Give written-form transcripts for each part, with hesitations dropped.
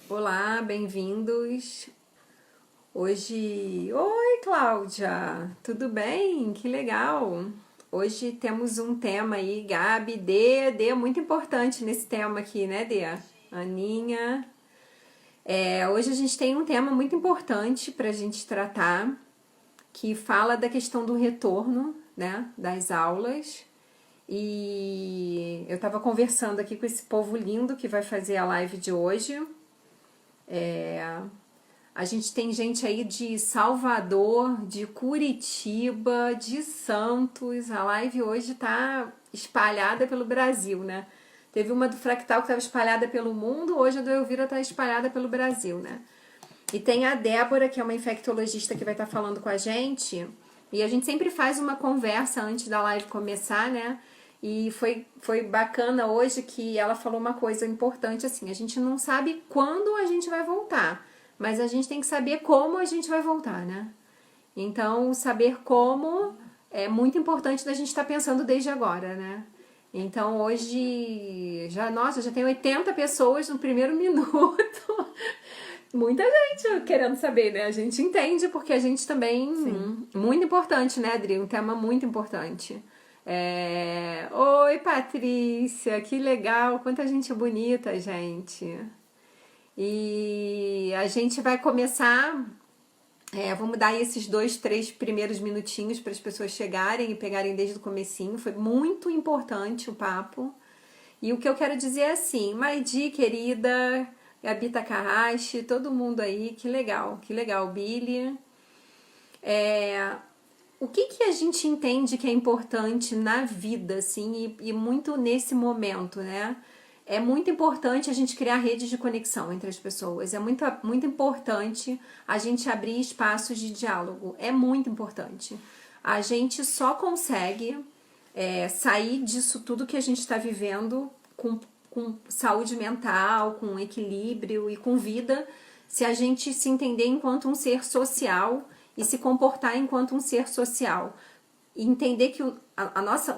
Olá, bem-vindos. Oi, Cláudia, tudo bem? Que legal. Hoje temos um tema aí, Gabi, Dê é muito importante nesse tema aqui, né, Dê? Aninha. Hoje a gente tem um tema muito importante para a gente tratar, que fala da questão do retorno, né, das aulas. E eu estava conversando aqui com esse povo lindo que vai fazer a live de hoje. A gente tem gente aí de Salvador, de Curitiba, de Santos. A live hoje tá espalhada pelo Brasil, né? Teve uma do Fractal que estava espalhada pelo mundo, hoje a do Elvira tá espalhada pelo Brasil, né? E tem a Débora, que é uma infectologista que vai estar falando com a gente. E a gente sempre faz uma conversa antes da live começar, né? E foi bacana hoje que ela falou uma coisa importante assim: a gente não sabe quando a gente vai voltar, mas a gente tem que saber como a gente vai voltar, né? Então, saber como é muito importante da gente estar pensando desde agora, né? Então, hoje, nossa, já tem 80 pessoas no primeiro minuto. Muita gente querendo saber, né? A gente entende porque a gente também. Sim. Muito importante, né, Adri? Um tema muito importante. Oi, Patrícia, que legal, quanta gente bonita, gente. E a gente vai começar. Vamos dar aí esses 2, 3 primeiros minutinhos para as pessoas chegarem e pegarem desde o comecinho. Foi muito importante o papo. E o que eu quero dizer é assim, Maidi, querida, Gabi Takahashi, todo mundo aí, que legal, Billy. O que a gente entende que é importante na vida, assim, e muito nesse momento, né? É muito importante a gente criar redes de conexão entre as pessoas. É muito importante a gente abrir espaços de diálogo. É muito importante. A gente só consegue sair disso tudo que a gente está vivendo com saúde mental, com equilíbrio e com vida, se a gente se entender enquanto um ser social e se comportar enquanto um ser social. E entender que o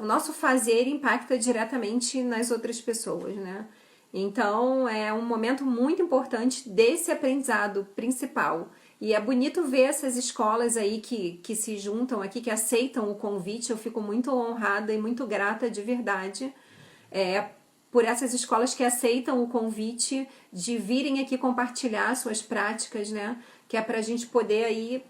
nosso fazer impacta diretamente nas outras pessoas, né? Então é um momento muito importante desse aprendizado principal. E é bonito ver essas escolas aí que se juntam aqui, que aceitam o convite. Eu fico muito honrada e muito grata de verdade por essas escolas que aceitam o convite de virem aqui compartilhar suas práticas, né? Que é para a gente poder aí,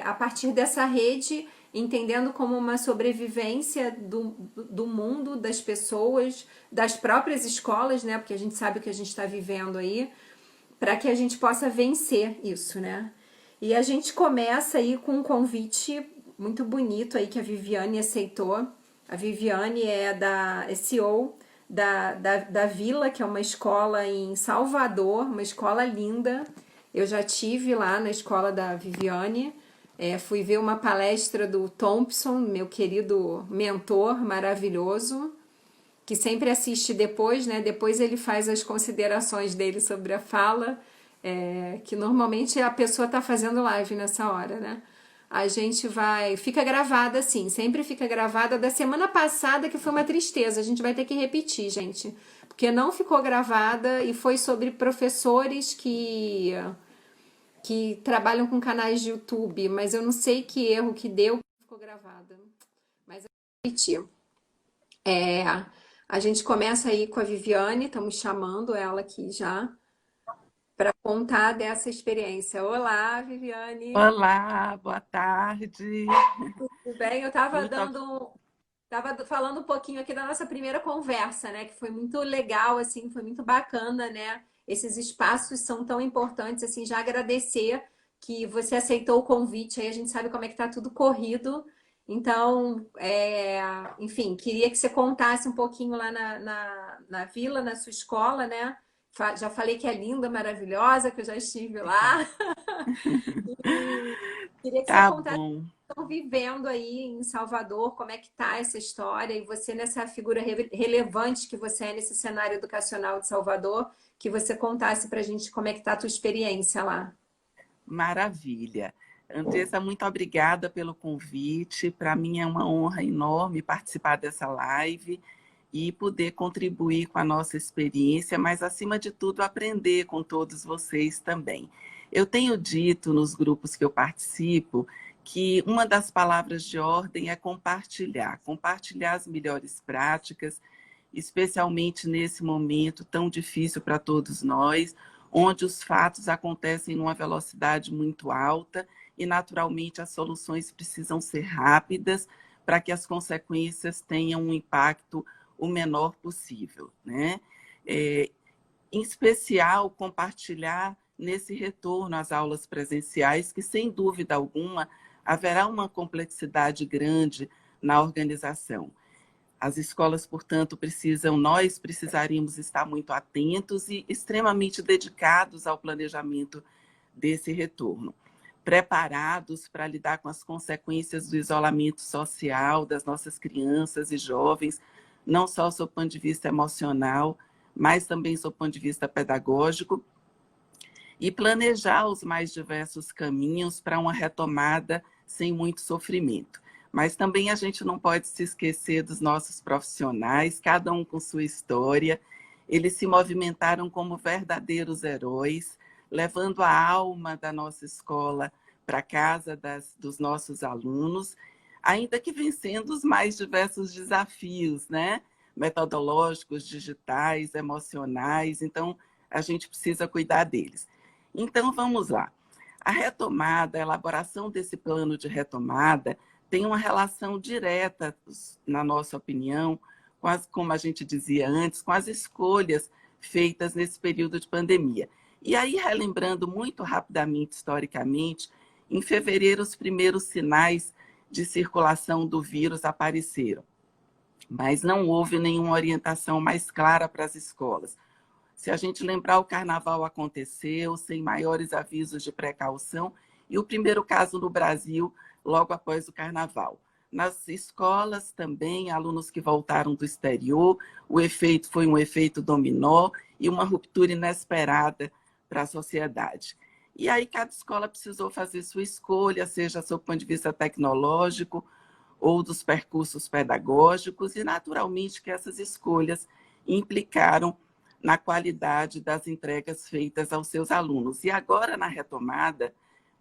a partir dessa rede, entendendo como uma sobrevivência do mundo, das pessoas, das próprias escolas, né? Porque a gente sabe o que a gente está vivendo aí, para que a gente possa vencer isso, né? E a gente começa aí com um convite muito bonito aí que a Viviane aceitou. A Viviane é CEO da Vila, que é uma escola em Salvador, uma escola linda. Eu já tive lá na escola da Viviane. Fui ver uma palestra do Thompson, meu querido mentor maravilhoso, que sempre assiste depois, né? Depois ele faz as considerações dele sobre a fala, que normalmente a pessoa tá fazendo live nessa hora, né? A gente vai. Fica gravada assim, sempre fica gravada da semana passada, que foi uma tristeza. A gente vai ter que repetir, gente. Porque não ficou gravada e foi sobre professores que trabalham com canais de YouTube, mas eu não sei que erro que deu que ficou gravada. Mas eu vou repetir. É, a gente começa aí com a Viviane, estamos chamando ela aqui já para contar dessa experiência. Olá, Viviane. Olá, boa tarde. Tudo bem? Eu estava Muito dando, tava falando um pouquinho aqui da nossa primeira conversa, né? Que foi muito legal, assim, foi muito bacana, né? Esses espaços são tão importantes, assim, já agradecer que você aceitou o convite, aí a gente sabe como é que tá tudo corrido. Então, enfim, queria que você contasse um pouquinho lá na vila, na sua escola, né? Já falei que é linda, maravilhosa, que eu já estive lá. obrigada. E queria que você Tá contasse bom. estão vivendo aí em Salvador, como é que tá essa história e você nessa figura relevante que você é nesse cenário educacional de Salvador, que você contasse pra gente como é que tá a tua experiência lá. Maravilha. Andressa, muito obrigada pelo convite. Para mim é uma honra enorme participar dessa live. e poder contribuir com a nossa experiência, mas, acima de tudo, aprender com todos vocês também. Eu tenho dito nos grupos que eu participo que uma das palavras de ordem é compartilhar, compartilhar as melhores práticas, especialmente nesse momento tão difícil para todos nós, onde os fatos acontecem numa velocidade muito alta e, naturalmente, as soluções precisam ser rápidas para que as consequências tenham um impacto o menor possível, né? Em especial, compartilhar nesse retorno às aulas presenciais, que, sem dúvida alguma, haverá uma complexidade grande na organização. As escolas, portanto, nós precisaríamos estar muito atentos e extremamente dedicados ao planejamento desse retorno, preparados para lidar com as consequências do isolamento social das nossas crianças e jovens, não só sob o ponto de vista emocional, mas também sob o ponto de vista pedagógico, e planejar os mais diversos caminhos para uma retomada sem muito sofrimento. Mas também a gente não pode se esquecer dos nossos profissionais, cada um com sua história. Eles se movimentaram como verdadeiros heróis, levando a alma da nossa escola para a casa dos nossos alunos, ainda que vencendo os mais diversos desafios, né? Metodológicos, digitais, emocionais. Então, a gente precisa cuidar deles. Então, vamos lá. A retomada, a elaboração desse plano de retomada tem uma relação direta, na nossa opinião, como a gente dizia antes, com as escolhas feitas nesse período de pandemia. E aí, relembrando muito rapidamente, historicamente, em fevereiro, os primeiros sinais de circulação do vírus apareceram, mas não houve nenhuma orientação mais clara para as escolas. Se a gente lembrar, o carnaval aconteceu sem maiores avisos de precaução, e o primeiro caso no Brasil logo após o carnaval. Nas escolas também, alunos que voltaram do exterior, o efeito foi um efeito dominó e uma ruptura inesperada para a sociedade. E aí cada escola precisou fazer sua escolha, seja sob o ponto de vista tecnológico ou dos percursos pedagógicos, e naturalmente que essas escolhas implicaram na qualidade das entregas feitas aos seus alunos. E agora, na retomada,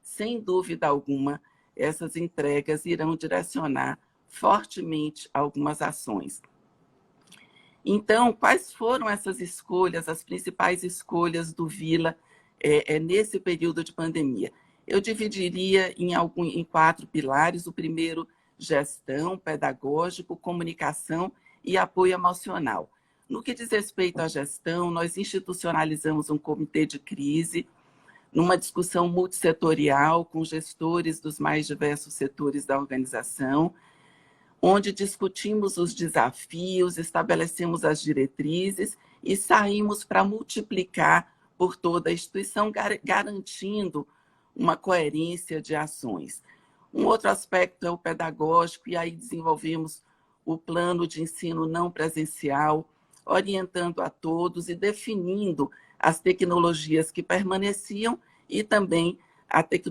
sem dúvida alguma, essas entregas irão direcionar fortemente algumas ações. Então, quais foram essas escolhas, as principais escolhas do Vila nesse período de pandemia? Eu dividiria em 4 pilares. O primeiro, gestão, pedagógico, comunicação e apoio emocional. No que diz respeito à gestão, nós institucionalizamos um comitê de crise, numa discussão multissetorial com gestores dos mais diversos setores da organização, onde discutimos os desafios, estabelecemos as diretrizes e saímos para multiplicar por toda a instituição, garantindo uma coerência de ações. Um outro aspecto é o pedagógico, e aí desenvolvemos o plano de ensino não presencial, orientando a todos e definindo as tecnologias que permaneciam e também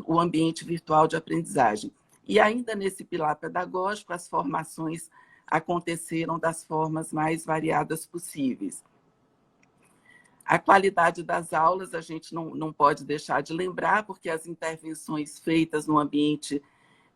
o ambiente virtual de aprendizagem. E ainda nesse pilar pedagógico, as formações aconteceram das formas mais variadas possíveis. A qualidade das aulas a gente não pode deixar de lembrar, porque as intervenções feitas no ambiente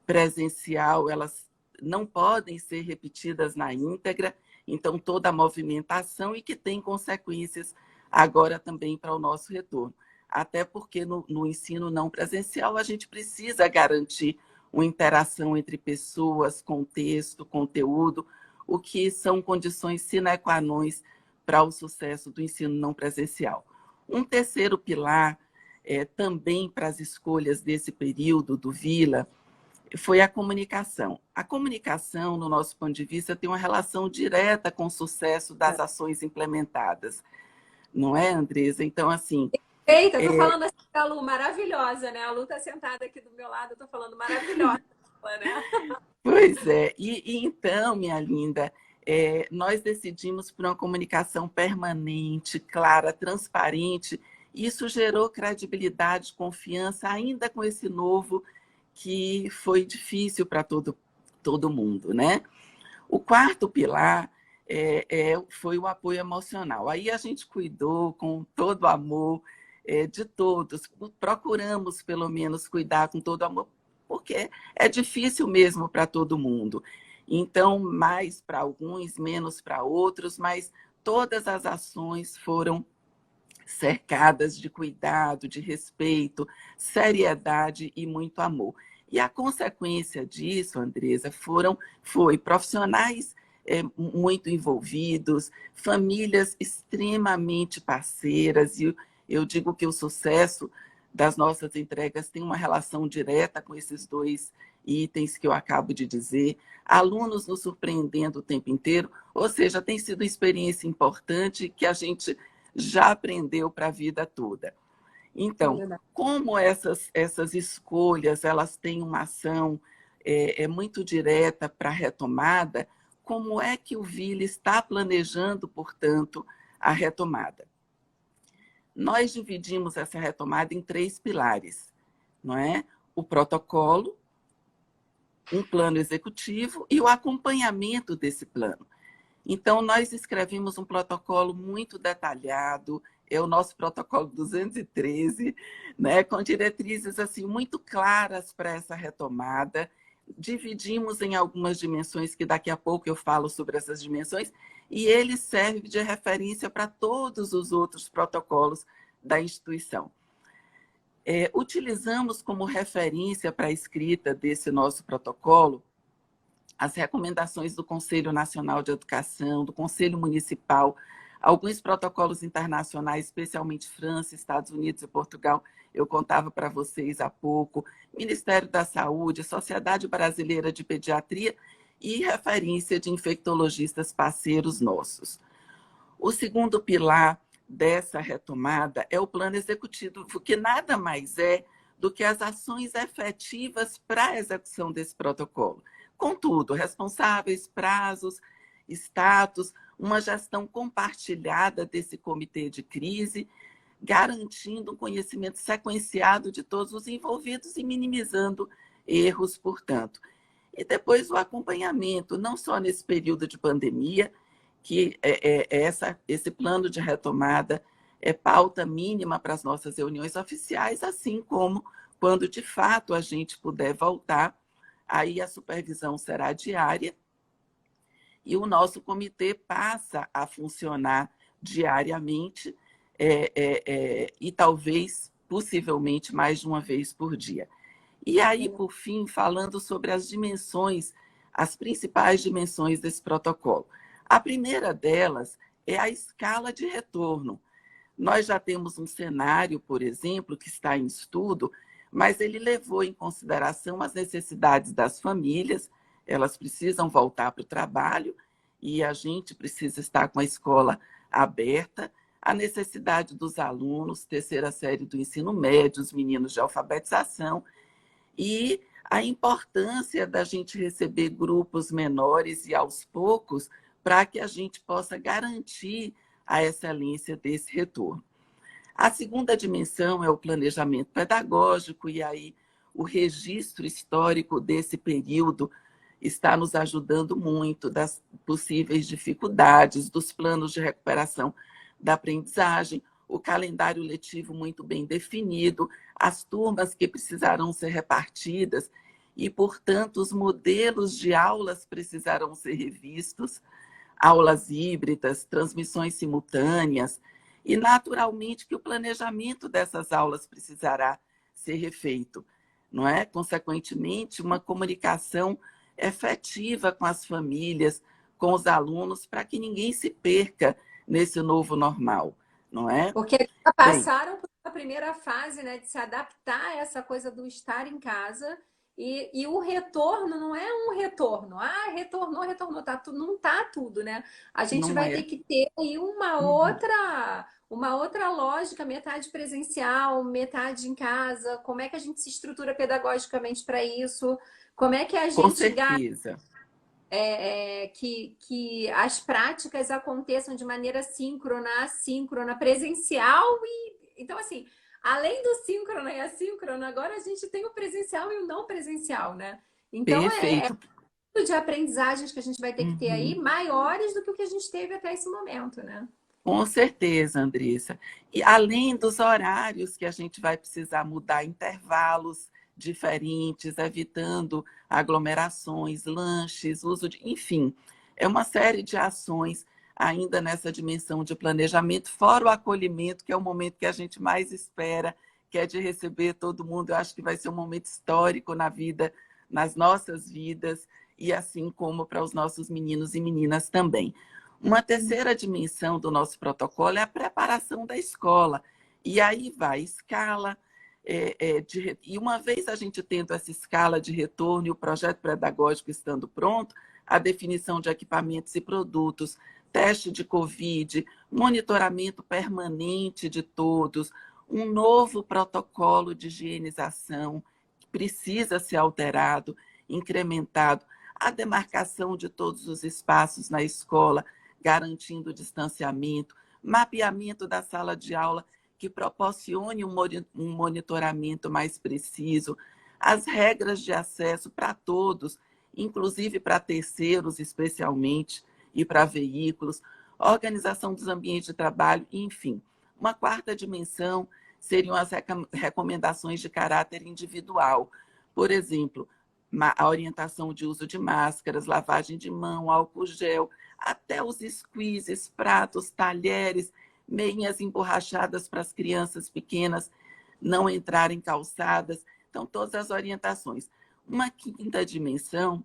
presencial, elas não podem ser repetidas na íntegra, então toda a movimentação, e que tem consequências agora também para o nosso retorno. Até porque no ensino não presencial a gente precisa garantir uma interação entre pessoas, contexto, conteúdo, o que são condições sine qua non para o sucesso do ensino não presencial. Um terceiro pilar, também para as escolhas desse período do Vila, foi a comunicação. A comunicação, no nosso ponto de vista, tem uma relação direta com o sucesso das ações implementadas. Não é, Andresa? Então, assim... Eita, eu tô falando assim da Lu, maravilhosa, né? A Lu tá sentada aqui do meu lado, eu tô falando maravilhosa, né? Pois é. E então, minha linda, nós decidimos por uma comunicação permanente, clara, transparente. Isso gerou credibilidade, confiança, ainda com esse novo que foi difícil para todo mundo, né? O quarto pilar foi o apoio emocional. Aí a gente cuidou com todo o amor de todos, procuramos pelo menos cuidar com todo o amor, porque é difícil mesmo para todo mundo. Então, mais para alguns, menos para outros, mas todas as ações foram cercadas de cuidado, de respeito, seriedade e muito amor. E a consequência disso, Andresa, foi profissionais muito envolvidos, famílias extremamente parceiras, e eu digo que o sucesso das nossas entregas tem uma relação direta com esses dois itens que eu acabo de dizer, alunos nos surpreendendo o tempo inteiro, ou seja, tem sido uma experiência importante que a gente já aprendeu para a vida toda. Então, como essas escolhas elas têm uma ação muito direta para a retomada, como é que o Vila está planejando, portanto, a retomada? Nós dividimos essa retomada em 3 pilares, não é? O protocolo, um plano executivo e o acompanhamento desse plano. Então, nós escrevemos um protocolo muito detalhado, é o nosso protocolo 213, né, com diretrizes assim, muito claras para essa retomada. Dividimos em algumas dimensões, que daqui a pouco eu falo sobre essas dimensões, e ele serve de referência para todos os outros protocolos da instituição. Utilizamos como referência para a escrita desse nosso protocolo as recomendações do Conselho Nacional de Educação, do Conselho Municipal, alguns protocolos internacionais, especialmente França, Estados Unidos e Portugal, eu contava para vocês há pouco, Ministério da Saúde, Sociedade Brasileira de Pediatria e referência de infectologistas parceiros nossos. O segundo pilar dessa retomada é o plano executivo, que nada mais é do que as ações efetivas para a execução desse protocolo. Contudo, responsáveis, prazos, status, uma gestão compartilhada desse comitê de crise, garantindo um conhecimento sequenciado de todos os envolvidos e minimizando erros, portanto. E depois o acompanhamento, não só nesse período de pandemia, que esse plano de retomada é pauta mínima para as nossas reuniões oficiais, assim como quando de fato a gente puder voltar, aí a supervisão será diária e o nosso comitê passa a funcionar diariamente e talvez, possivelmente, mais de uma vez por dia. E aí, por fim, falando sobre as dimensões, as principais dimensões desse protocolo. A primeira delas é a escala de retorno. Nós já temos um cenário, por exemplo, que está em estudo, mas ele levou em consideração as necessidades das famílias, elas precisam voltar para o trabalho e a gente precisa estar com a escola aberta, a necessidade dos alunos, terceira série do ensino médio, os meninos de alfabetização, e a importância da gente receber grupos menores e aos poucos para que a gente possa garantir a excelência desse retorno. A segunda dimensão é o planejamento pedagógico, e aí o registro histórico desse período está nos ajudando muito das possíveis dificuldades, dos planos de recuperação da aprendizagem, o calendário letivo muito bem definido, as turmas que precisarão ser repartidas e, portanto, os modelos de aulas precisarão ser revistos, aulas híbridas, transmissões simultâneas, e, naturalmente, que o planejamento dessas aulas precisará ser refeito, não é? Consequentemente, uma comunicação efetiva com as famílias, com os alunos, para que ninguém se perca nesse novo normal, não é? Porque já passaram por a primeira fase, né, de se adaptar a essa coisa do estar em casa e o retorno não é um retorno. Ah, retornou, tá tudo, não tá tudo, né? A gente Não vai ter é. que ter aí uma outra lógica, metade presencial, metade em casa. Como é que a gente se estrutura pedagogicamente para isso? Como é que a Com gente certeza. que as práticas aconteçam de maneira síncrona, assíncrona, presencial então assim, além do síncrono e assíncrono, agora a gente tem o presencial e o não presencial, né? Então Perfeito. de aprendizagens que a gente vai ter que ter aí Uhum. maiores do que o que a gente teve até esse momento, né? Com certeza, Andressa. E além dos horários que a gente vai precisar mudar, intervalos diferentes, evitando aglomerações, lanches, uso de, enfim, é uma série de ações ainda nessa dimensão de planejamento, fora o acolhimento, que é o momento que a gente mais espera, que é de receber todo mundo. Eu acho que vai ser um momento histórico na vida, nas nossas vidas, e assim como para os nossos meninos e meninas também. Uma terceira dimensão do nosso protocolo é a preparação da escola. E aí vai escala, e uma vez a gente tendo essa escala de retorno e o projeto pedagógico estando pronto, a definição de equipamentos e produtos, teste de Covid, monitoramento permanente de todos, um novo protocolo de higienização que precisa ser alterado, incrementado, a demarcação de todos os espaços na escola, garantindo o distanciamento, mapeamento da sala de aula que proporcione um monitoramento mais preciso, as regras de acesso para todos, inclusive para terceiros especialmente, e para veículos, organização dos ambientes de trabalho, enfim. Uma quarta dimensão seriam as recomendações de caráter individual. Por exemplo, a orientação de uso de máscaras, lavagem de mão, álcool gel, até os squeezes, pratos, talheres, meinhas emborrachadas para as crianças pequenas não entrarem calçadas. Então, todas as orientações. Uma quinta dimensão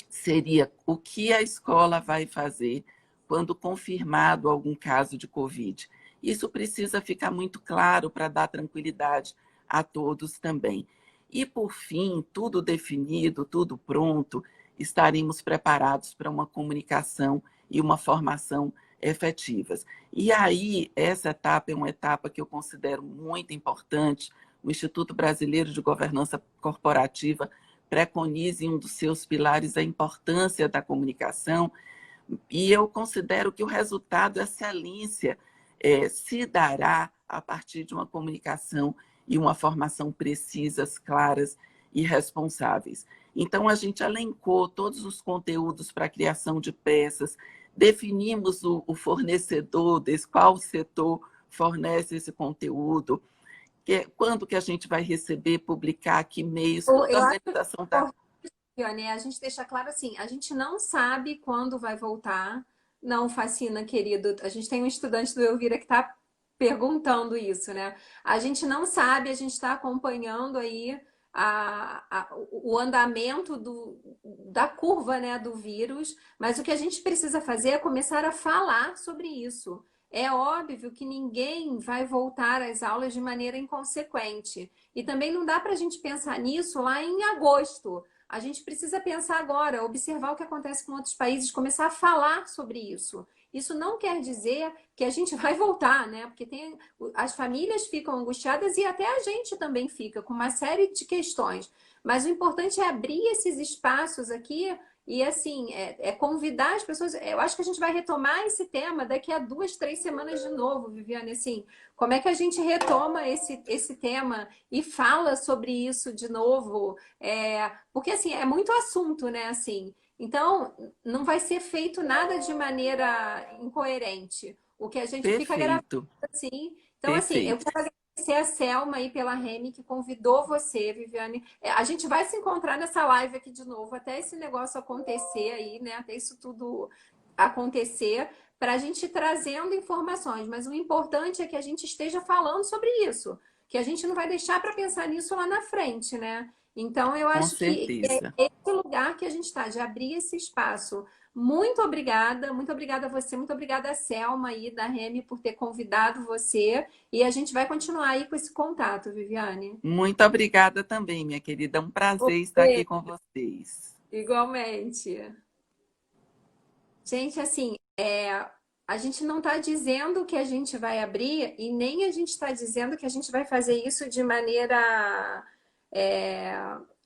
seria o que a escola vai fazer quando confirmado algum caso de Covid. Isso precisa ficar muito claro para dar tranquilidade a todos também. E, por fim, tudo definido, tudo pronto, estaremos preparados para uma comunicação e uma formação efetivas. E aí, essa etapa é uma etapa que eu considero muito importante. O Instituto Brasileiro de Governança Corporativa preconiza em um dos seus pilares a importância da comunicação, e eu considero que o resultado, a excelência, se dará a partir de uma comunicação e uma formação precisas, claras e responsáveis. Então, a gente elencou todos os conteúdos para a criação de peças, definimos o fornecedor, qual setor fornece esse conteúdo, quando que a gente vai receber, publicar, que meios, toda Eu a acho organização da. importante, né, a gente deixar claro assim, a gente não sabe quando vai voltar. Não, Facina, querido, a gente tem um estudante do Elvira que está perguntando isso, né? A gente não sabe, a gente está acompanhando aí o andamento da curva, né, do vírus, mas o que a gente precisa fazer é começar a falar sobre isso. É óbvio que ninguém vai voltar às aulas de maneira inconsequente. E também não dá para a gente pensar nisso lá em agosto. A gente precisa pensar agora, observar o que acontece com outros países, começar a falar sobre isso. Isso não quer dizer que a gente vai voltar, né? Porque as famílias ficam angustiadas e até a gente também fica com uma série de questões. Mas o importante é abrir esses espaços aqui e, assim, convidar as pessoas. Eu acho que a gente vai retomar esse tema daqui a 2, 3 semanas de novo, Viviane. Assim, como é que a gente retoma esse tema e fala sobre isso de novo? Porque, assim, é muito assunto, né? Assim, então, não vai ser feito nada de maneira incoerente. O que a gente fica gravando, Perfeito, assim. Então, assim, eu perfeito. quero agradecer a Selma aí pela Remy, que convidou você, Viviane. A gente vai se encontrar nessa live aqui de novo, até esse negócio acontecer aí, né? Até isso tudo acontecer, para a gente ir trazendo informações. Mas o importante é que a gente esteja falando sobre isso, que a gente não vai deixar para pensar nisso lá na frente, né? Então, eu Com acho que é certeza. esse lugar que a gente está, de abrir esse espaço. Muito obrigada a você, muito obrigada a Selma aí da Remy por ter convidado você. E a gente vai continuar aí com esse contato, Viviane. Muito obrigada também, minha querida. É um prazer estar aqui Você, com vocês. igualmente. Gente, assim, a gente não está dizendo que a gente vai abrir e nem a gente está dizendo que a gente vai fazer isso de maneira é,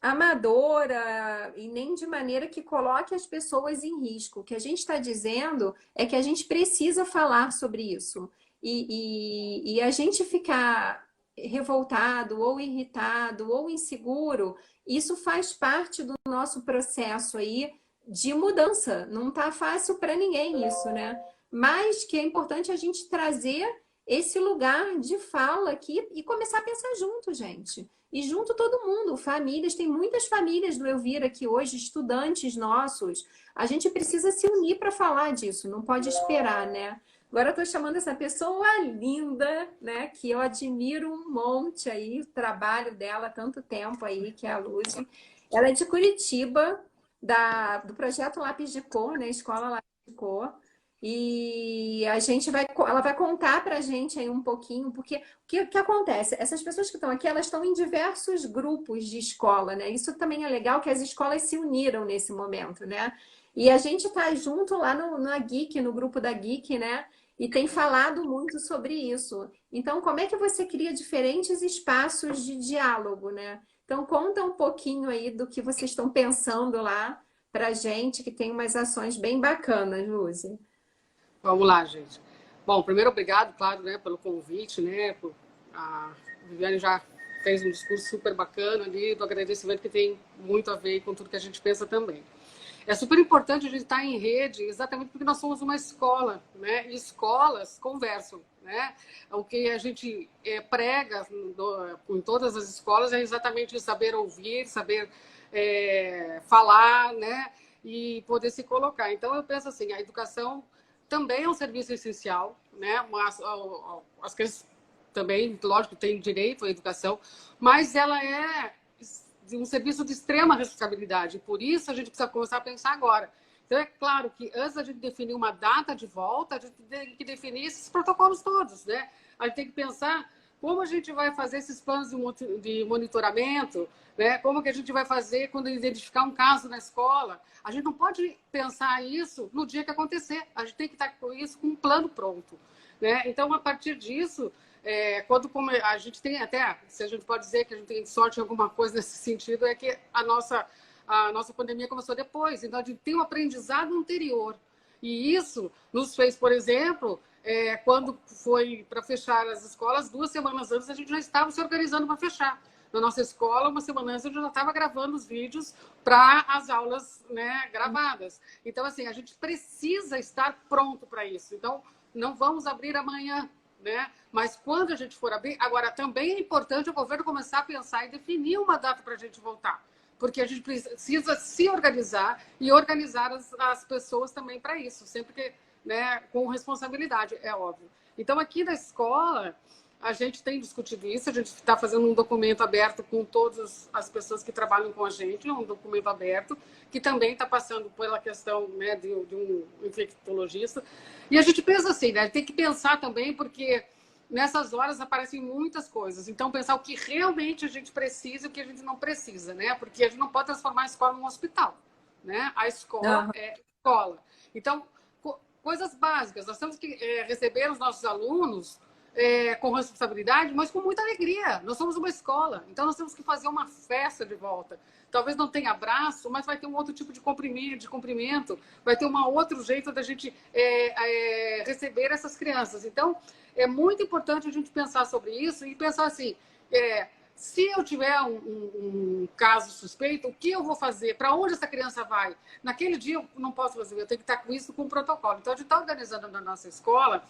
amadora e nem de maneira que coloque as pessoas em risco. O que a gente está dizendo é que a gente precisa falar sobre isso. E a gente ficar revoltado, ou irritado, ou inseguro, isso faz parte do nosso processo aí de mudança. Não tá fácil para ninguém isso, né? Mas que é importante a gente trazer esse lugar de fala aqui e começar a pensar junto, gente. E junto todo mundo, famílias, tem muitas famílias do Elvira aqui hoje, estudantes nossos. A gente precisa se unir para falar disso, não pode esperar, né? Agora eu tô chamando essa pessoa linda, né? Que eu admiro um monte aí, o trabalho dela há tanto tempo aí, que é a Luzi. Ela é de Curitiba, do projeto Lápis de Cor, né? Escola Lápis de Cor. E ela vai contar pra gente aí um pouquinho, porque o que acontece? Essas pessoas que estão aqui, elas estão em diversos grupos de escola, né? Isso também é legal que as escolas se uniram nesse momento, né? E a gente tá junto lá na Geek, no grupo da Geek, né? E tem falado muito sobre isso. Então, como é que você cria diferentes espaços de diálogo, né? Então, conta um pouquinho aí do que vocês estão pensando lá pra gente, que tem umas ações bem bacanas, Luzi. Vamos lá, gente. Bom, primeiro, obrigado, claro, né, pelo convite, né? A Viviane já fez um discurso super bacana ali, do agradecimento que tem muito a ver com tudo que a gente pensa também. É super importante a gente estar em rede, exatamente porque nós somos uma escola, né? E escolas conversam, né? O que a gente prega em todas as escolas é exatamente saber ouvir, saber falar, né? E poder se colocar. Então, eu penso assim, a educação também é um serviço essencial, né? Mas as crianças também, lógico, têm direito à educação, mas ela é de um serviço de extrema responsabilidade. Por isso, a gente precisa começar a pensar agora. Então, é claro que antes da gente definir uma data de volta, a gente tem que definir esses protocolos todos, né? A gente tem que pensar como a gente vai fazer esses planos de monitoramento, né? Como que a gente vai fazer quando identificar um caso na escola. A gente não pode pensar isso no dia que acontecer. A gente tem que estar com isso com um plano pronto, né? Então, a partir disso, quando a gente tem até, se a gente pode dizer que a gente tem sorte em alguma coisa nesse sentido, é que a nossa pandemia começou depois. Então, a gente tem um aprendizado anterior. E isso nos fez, por exemplo, quando foi para fechar as escolas, 2 semanas antes a gente já estava se organizando para fechar. Na nossa escola, 1 semana antes, a gente já estava gravando os vídeos para as aulas, né, gravadas. Então, assim, a gente precisa estar pronto para isso. Então, não vamos abrir amanhã, né? Mas quando a gente for abrir... Agora, também é importante o governo começar a pensar e definir uma data para a gente voltar. Porque a gente precisa se organizar e organizar as pessoas também para isso. Sempre que, né, com responsabilidade, é óbvio. Então, aqui na escola... A gente tem discutido isso, a gente está fazendo um documento aberto com todas as pessoas que trabalham com a gente, um documento aberto, que também está passando pela questão, né, de um infectologista. E a gente pensa assim, né, tem que pensar também, porque nessas horas aparecem muitas coisas. Então, pensar o que realmente a gente precisa e o que a gente não precisa, né? Porque a gente não pode transformar a escola num hospital, né? A escola é escola. Então, coisas básicas. Nós temos que receber os nossos alunos com responsabilidade, mas com muita alegria. Nós somos uma escola, então nós temos que fazer uma festa de volta. Talvez não tenha abraço, mas vai ter um outro tipo de cumprimento, vai ter um outro jeito da gente receber essas crianças. Então, é muito importante a gente pensar sobre isso e pensar assim, se eu tiver um caso suspeito, o que eu vou fazer? Para onde essa criança vai? Naquele dia eu não posso fazer, eu tenho que estar com isso com um protocolo. Então, a gente está organizando na nossa escola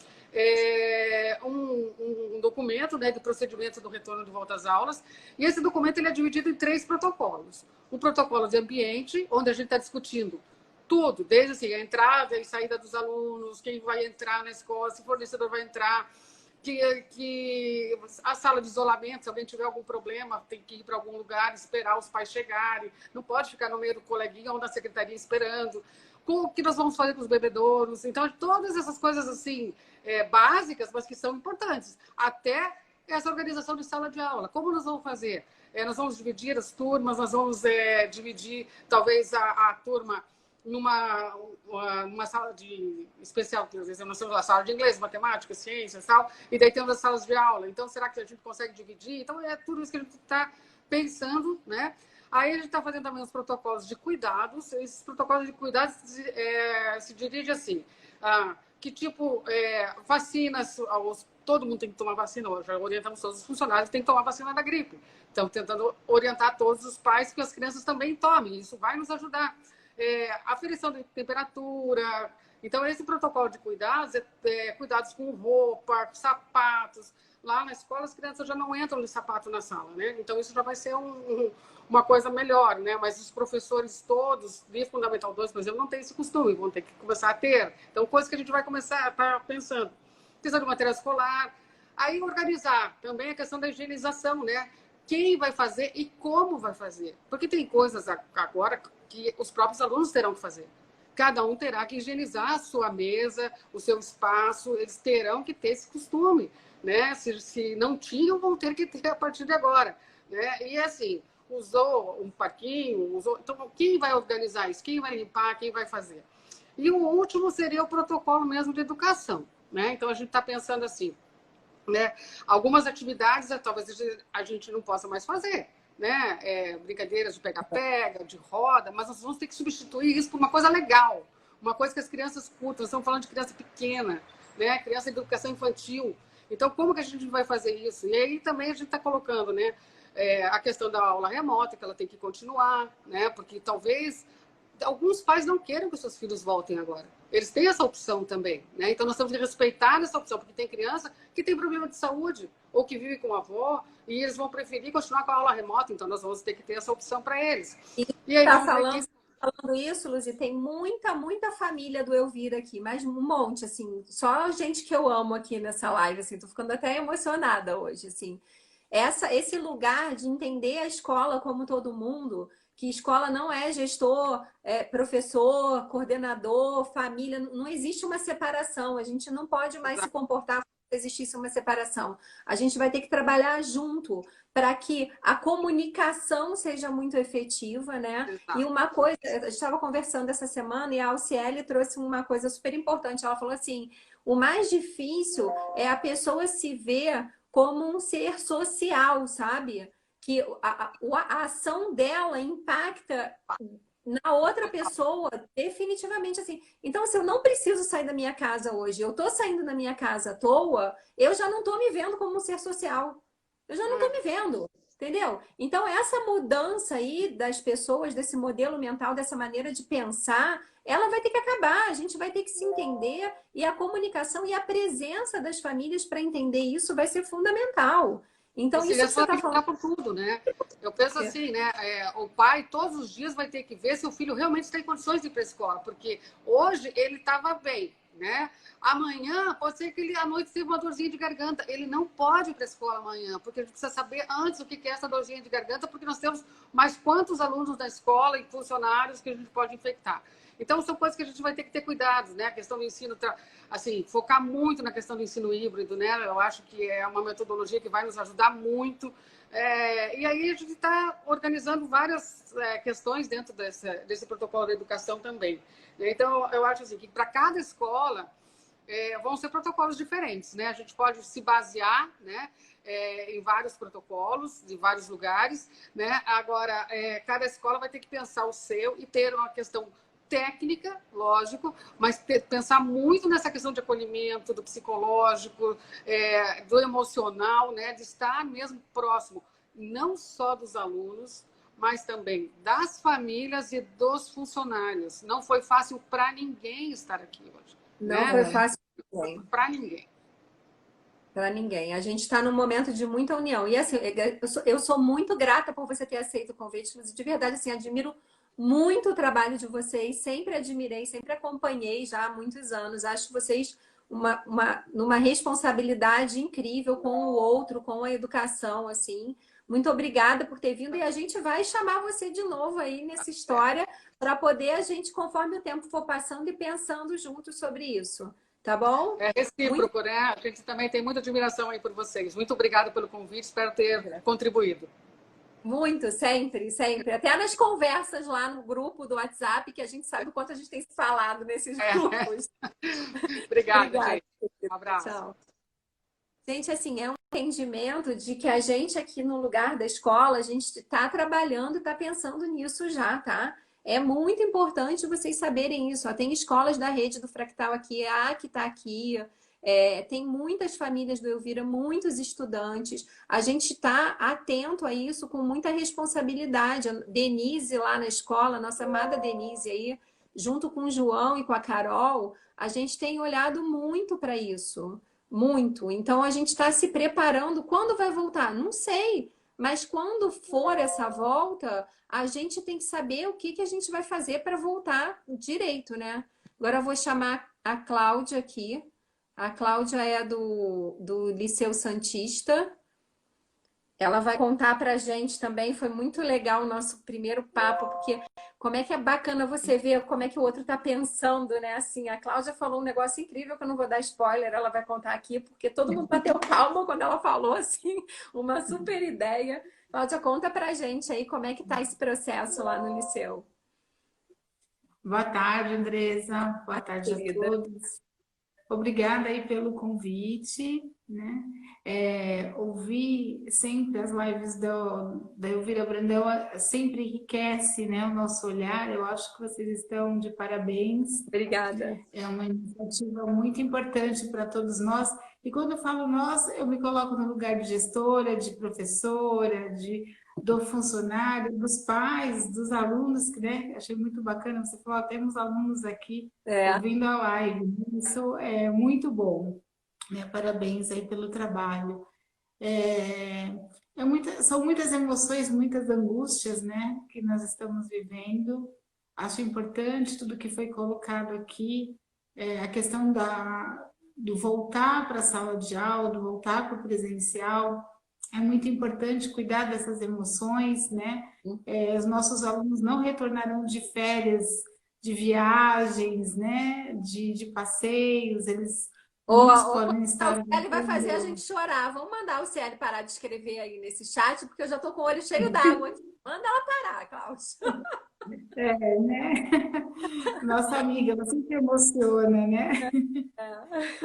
um documento, né, de procedimento do retorno de volta às aulas, e esse documento ele é dividido em 3 protocolos. Um protocolo de ambiente, onde a gente está discutindo tudo, desde assim, a entrada e saída dos alunos, quem vai entrar na escola, se o fornecedor vai entrar, que a sala de isolamento, se alguém tiver algum problema, tem que ir para algum lugar, esperar os pais chegarem, não pode ficar no meio do coleguinha ou na secretaria esperando. O que nós vamos fazer com os bebedouros? Então, todas essas coisas assim básicas, mas que são importantes. Até essa organização de sala de aula. Como nós vamos fazer? Nós vamos dividir as turmas, nós vamos dividir, talvez, a turma numa sala de especial, às vezes nós temos a sala de inglês, matemática, ciências e tal, e daí temos as salas de aula. Então, será que a gente consegue dividir? Então, é tudo isso que a gente está pensando, né? Aí a gente está fazendo também os protocolos de cuidados. Esses protocolos de cuidados se dirigem assim, que tipo, vacinas, todo mundo tem que tomar vacina, já orientamos todos os funcionários, tem que tomar vacina da gripe. Estamos tentando orientar todos os pais que as crianças também tomem, isso vai nos ajudar. Aferição de temperatura. Então, esse protocolo de cuidados cuidados com roupa, sapatos. Lá na escola, as crianças já não entram de sapato na sala, né? Então, isso já vai ser uma coisa melhor, né? Mas os professores todos, de Fundamental 2, por exemplo, não têm esse costume, vão ter que começar a ter. Então, coisa que a gente vai começar a estar pensando. Precisa de material escolar. Aí, organizar também a questão da higienização, né? Quem vai fazer e como vai fazer. Porque tem coisas agora que os próprios alunos terão que fazer. Cada um terá que higienizar a sua mesa, o seu espaço, eles terão que ter esse costume, né? Se não tinham, vão ter que ter a partir de agora, né? E assim, usou um parquinho, então quem vai organizar isso? Quem vai limpar? Quem vai fazer? E o último seria o protocolo mesmo de educação, né? Então a gente está pensando assim, né? Algumas atividades talvez a gente não possa mais fazer, né? Brincadeiras de pega-pega, de roda, mas nós vamos ter que substituir isso por uma coisa legal, uma coisa que as crianças curtam. Nós estamos falando de criança pequena, né? Criança de educação infantil. Então, como que a gente vai fazer isso? E aí também a gente está colocando, né? A questão da aula remota, que ela tem que continuar, né? Porque talvez alguns pais não queiram que os seus filhos voltem agora. Eles têm essa opção também, né? Então nós temos que respeitar essa opção, porque tem criança que tem problema de saúde ou que vive com a avó e eles vão preferir continuar com a aula remota, então nós vamos ter que ter essa opção para eles. E aí tá falando isso, Luzi, tem muita família do Elvira aqui, mas um monte, assim, só gente que eu amo aqui nessa live, assim, tô ficando até emocionada hoje, assim. Esse lugar de entender a escola como todo mundo, que escola não é gestor, professor, coordenador, família, não existe uma separação, a gente não pode mais se comportar como se existisse uma separação. A gente vai ter que trabalhar junto para que a comunicação seja muito efetiva, né? Exato. E uma coisa, a gente estava conversando essa semana e a Alciele trouxe uma coisa super importante, ela falou assim, o mais difícil é a pessoa se ver como um ser social, sabe? Que a ação dela impacta na outra pessoa definitivamente assim. Então, se eu não preciso sair da minha casa hoje, eu tô saindo da minha casa à toa, eu já não tô me vendo como um ser social. Eu já não tô me vendo, entendeu? Então, essa mudança aí das pessoas, desse modelo mental, dessa maneira de pensar, ela vai ter que acabar. A gente vai ter que se entender e a comunicação e a presença das famílias para entender isso vai ser fundamental. Então, isso que você está falando por tudo, né? Eu penso assim, né? O pai todos os dias vai ter que ver se o filho realmente está em condições de ir para a escola, porque hoje ele estava bem, né? Amanhã pode ser que ele à noite tenha uma dorzinha de garganta. Ele não pode ir para a escola amanhã, porque a gente precisa saber antes o que é essa dorzinha de garganta, porque nós temos mais quantos alunos da escola e funcionários que a gente pode infectar. Então, são coisas que a gente vai ter que ter cuidado, né? A questão do ensino, assim, focar muito na questão do ensino híbrido, né? Eu acho que é uma metodologia que vai nos ajudar muito. E aí a gente está organizando várias questões dentro desse protocolo da educação também. Então, eu acho assim, que para cada escola vão ser protocolos diferentes, né? A gente pode se basear, né? Em vários protocolos, em vários lugares, né? Agora, cada escola vai ter que pensar o seu e ter uma questão técnica, lógico, mas pensar muito nessa questão de acolhimento, do psicológico, do emocional, né? De estar mesmo próximo, não só dos alunos, mas também das famílias e dos funcionários. Não foi fácil para ninguém estar aqui hoje. Não foi fácil para ninguém. Para ninguém. A gente está num momento de muita união. E assim, eu sou muito grata por você ter aceito o convite, mas de verdade, assim, admiro muito o trabalho de vocês, sempre admirei, sempre acompanhei já há muitos anos. Acho vocês numa responsabilidade incrível com o outro, com a educação, assim. Muito obrigada por ter vindo e a gente vai chamar você de novo aí nessa história para poder a gente, conforme o tempo for passando e pensando juntos sobre isso. Tá bom? É recíproco, né? A gente também tem muita admiração aí por vocês. Muito obrigada pelo convite, espero ter contribuído. Muito, sempre, sempre. Até nas conversas lá no grupo do WhatsApp, que a gente sabe o quanto a gente tem se falado nesses grupos. Obrigada, gente. Um abraço. Tchau. Gente, assim, é um entendimento de que a gente aqui no lugar da escola, a gente está trabalhando e está pensando nisso já, tá? É muito importante vocês saberem isso. Ó, tem escolas da rede do Fractal aqui, a que está aqui. Tem muitas famílias do Elvira, muitos estudantes. A gente está atento a isso com muita responsabilidade. A Denise lá na escola, nossa amada Denise aí, junto com o João e com a Carol, a gente tem olhado muito para isso. Muito. Então a gente está se preparando. Quando vai voltar? Não sei. Mas quando for essa volta, a gente tem que saber o que a gente vai fazer para voltar direito, né? Agora eu vou chamar a Cláudia aqui. A Cláudia é do Liceu Santista. Ela vai contar para a gente também. Foi muito legal o nosso primeiro papo, porque como é que é bacana você ver como é que o outro está pensando, né? Assim, a Cláudia falou um negócio incrível que eu não vou dar spoiler, ela vai contar aqui, porque todo mundo bateu palma quando ela falou, assim, uma super ideia. Cláudia, conta para a gente aí como é que está esse processo lá no liceu. Boa tarde, Andresa. Boa tarde a todos. Obrigada aí pelo convite, né? Ouvir sempre as lives da Elvira Brandão sempre enriquece, né, o nosso olhar. Eu acho que vocês estão de parabéns. Obrigada. É uma iniciativa muito importante para todos nós. E quando eu falo nós, eu me coloco no lugar de gestora, de professora, do funcionário, dos pais, dos alunos, que, né, achei muito bacana. Você falou, temos alunos aqui ouvindo a live. Isso é muito bom, né? Parabéns aí pelo trabalho. São muitas emoções, muitas angústias, né, que nós estamos vivendo. Acho importante tudo que foi colocado aqui, a questão do voltar para a sala de aula, do voltar para o presencial. É muito importante cuidar dessas emoções, né? Os nossos alunos não retornarão de férias, de viagens, né? De passeios, muitos podem estar... O Célio vai fazer a gente chorar. Vamos mandar o Célio parar de escrever aí nesse chat, porque eu já tô com o olho cheio d'água. Manda ela parar, Cláudia. Né? Nossa amiga, você se emociona, né?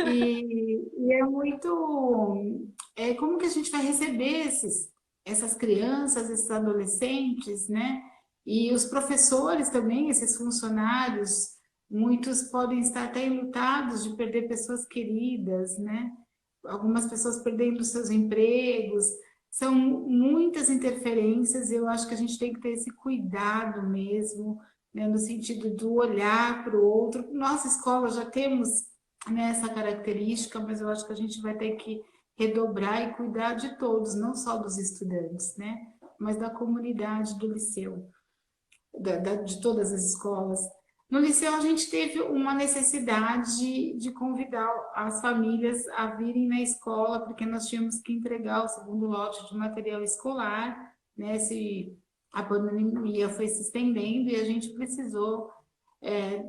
E é muito... como que a gente vai receber essas crianças, esses adolescentes, né? E os professores também, esses funcionários, muitos podem estar até enlutados de perder pessoas queridas, né? Algumas pessoas perdendo seus empregos. São muitas interferências e eu acho que a gente tem que ter esse cuidado mesmo, né? No sentido do olhar para o outro. Nossa escola já temos, né, essa característica, mas eu acho que a gente vai ter que redobrar e cuidar de todos, não só dos estudantes, né? Mas da comunidade do liceu, de todas as escolas. No liceu, a gente teve uma necessidade de convidar as famílias a virem na escola, porque nós tínhamos que entregar o segundo lote de material escolar, né? A pandemia foi se estendendo e a gente precisou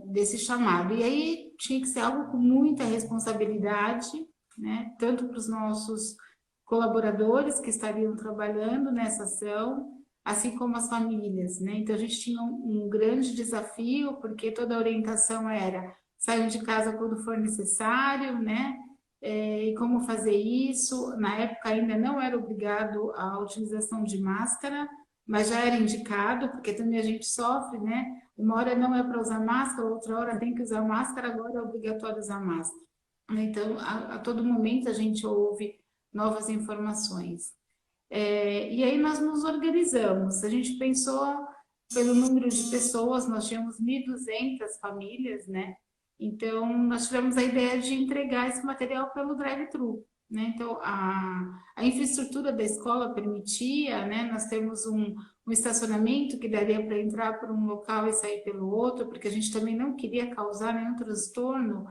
desse chamado. E aí tinha que ser algo com muita responsabilidade, né? Tanto para os nossos colaboradores que estariam trabalhando nessa ação, assim como as famílias, né? Então a gente tinha um grande desafio, porque toda a orientação era saiam de casa quando for necessário, né? E como fazer isso? Na época ainda não era obrigado a utilização de máscara, mas já era indicado, porque também a gente sofre, né? Uma hora não é para usar máscara, outra hora tem que usar máscara, agora é obrigatório usar máscara. Então, a todo momento a gente ouve novas informações. E aí nós nos organizamos. A gente pensou pelo número de pessoas, nós tínhamos 1.200 famílias, né? Então, nós tivemos a ideia de entregar esse material pelo drive-thru, né? Então, a infraestrutura da escola permitia, né? Nós temos um estacionamento que daria para entrar por um local e sair pelo outro, porque a gente também não queria causar nenhum transtorno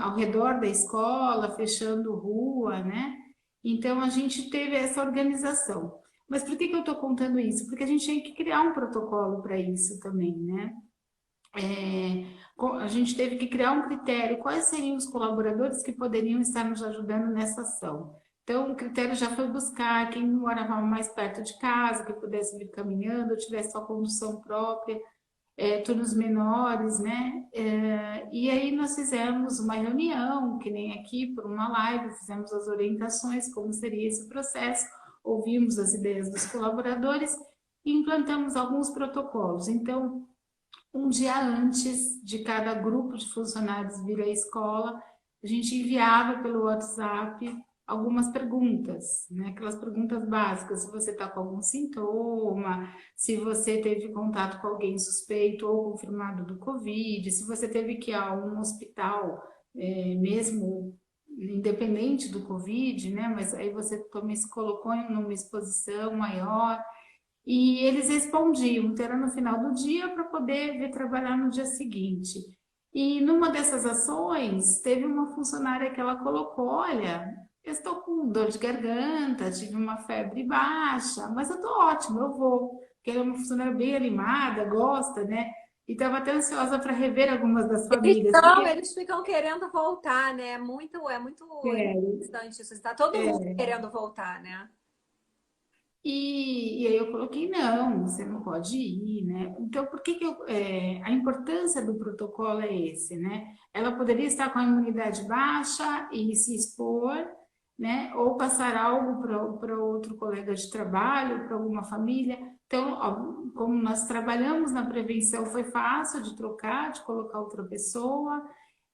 ao redor da escola, fechando rua, né? Então, a gente teve essa organização. Mas por que eu estou contando isso? Porque a gente tem que criar um protocolo para isso também, né? A gente teve que criar um critério, quais seriam os colaboradores que poderiam estar nos ajudando nessa ação. Então, o critério já foi buscar quem morava mais perto de casa, que pudesse vir caminhando, tivesse sua condução própria, turnos menores, né? E aí nós fizemos uma reunião, que nem aqui, por uma live, fizemos as orientações, como seria esse processo, ouvimos as ideias dos colaboradores e implantamos alguns protocolos. Então, um dia antes de cada grupo de funcionários vir à escola, a gente enviava pelo WhatsApp algumas perguntas, né? Aquelas perguntas básicas, se você está com algum sintoma, se você teve contato com alguém suspeito ou confirmado do Covid, se você teve que ir a um hospital, mesmo independente do Covid, né? Mas aí você também se colocou em uma exposição maior, e eles respondiam, então era no final do dia para poder vir trabalhar no dia seguinte. E numa dessas ações, teve uma funcionária que ela colocou, olha, eu estou com dor de garganta, tive uma febre baixa, mas eu estou ótima, eu vou. Porque ela é uma funcionária bem animada, gosta, né? E estava até ansiosa para rever algumas das famílias. Então, Porque... eles ficam querendo voltar, né? É muito interessante isso. Está todo mundo querendo voltar, né? E aí eu coloquei, não, você não pode ir, né? Então, por que a importância do protocolo é esse, né? Ela poderia estar com a imunidade baixa e se expor, né? Ou passar algo para outro colega de trabalho, para alguma família. Então, ó, como nós trabalhamos na prevenção, foi fácil de trocar, de colocar outra pessoa.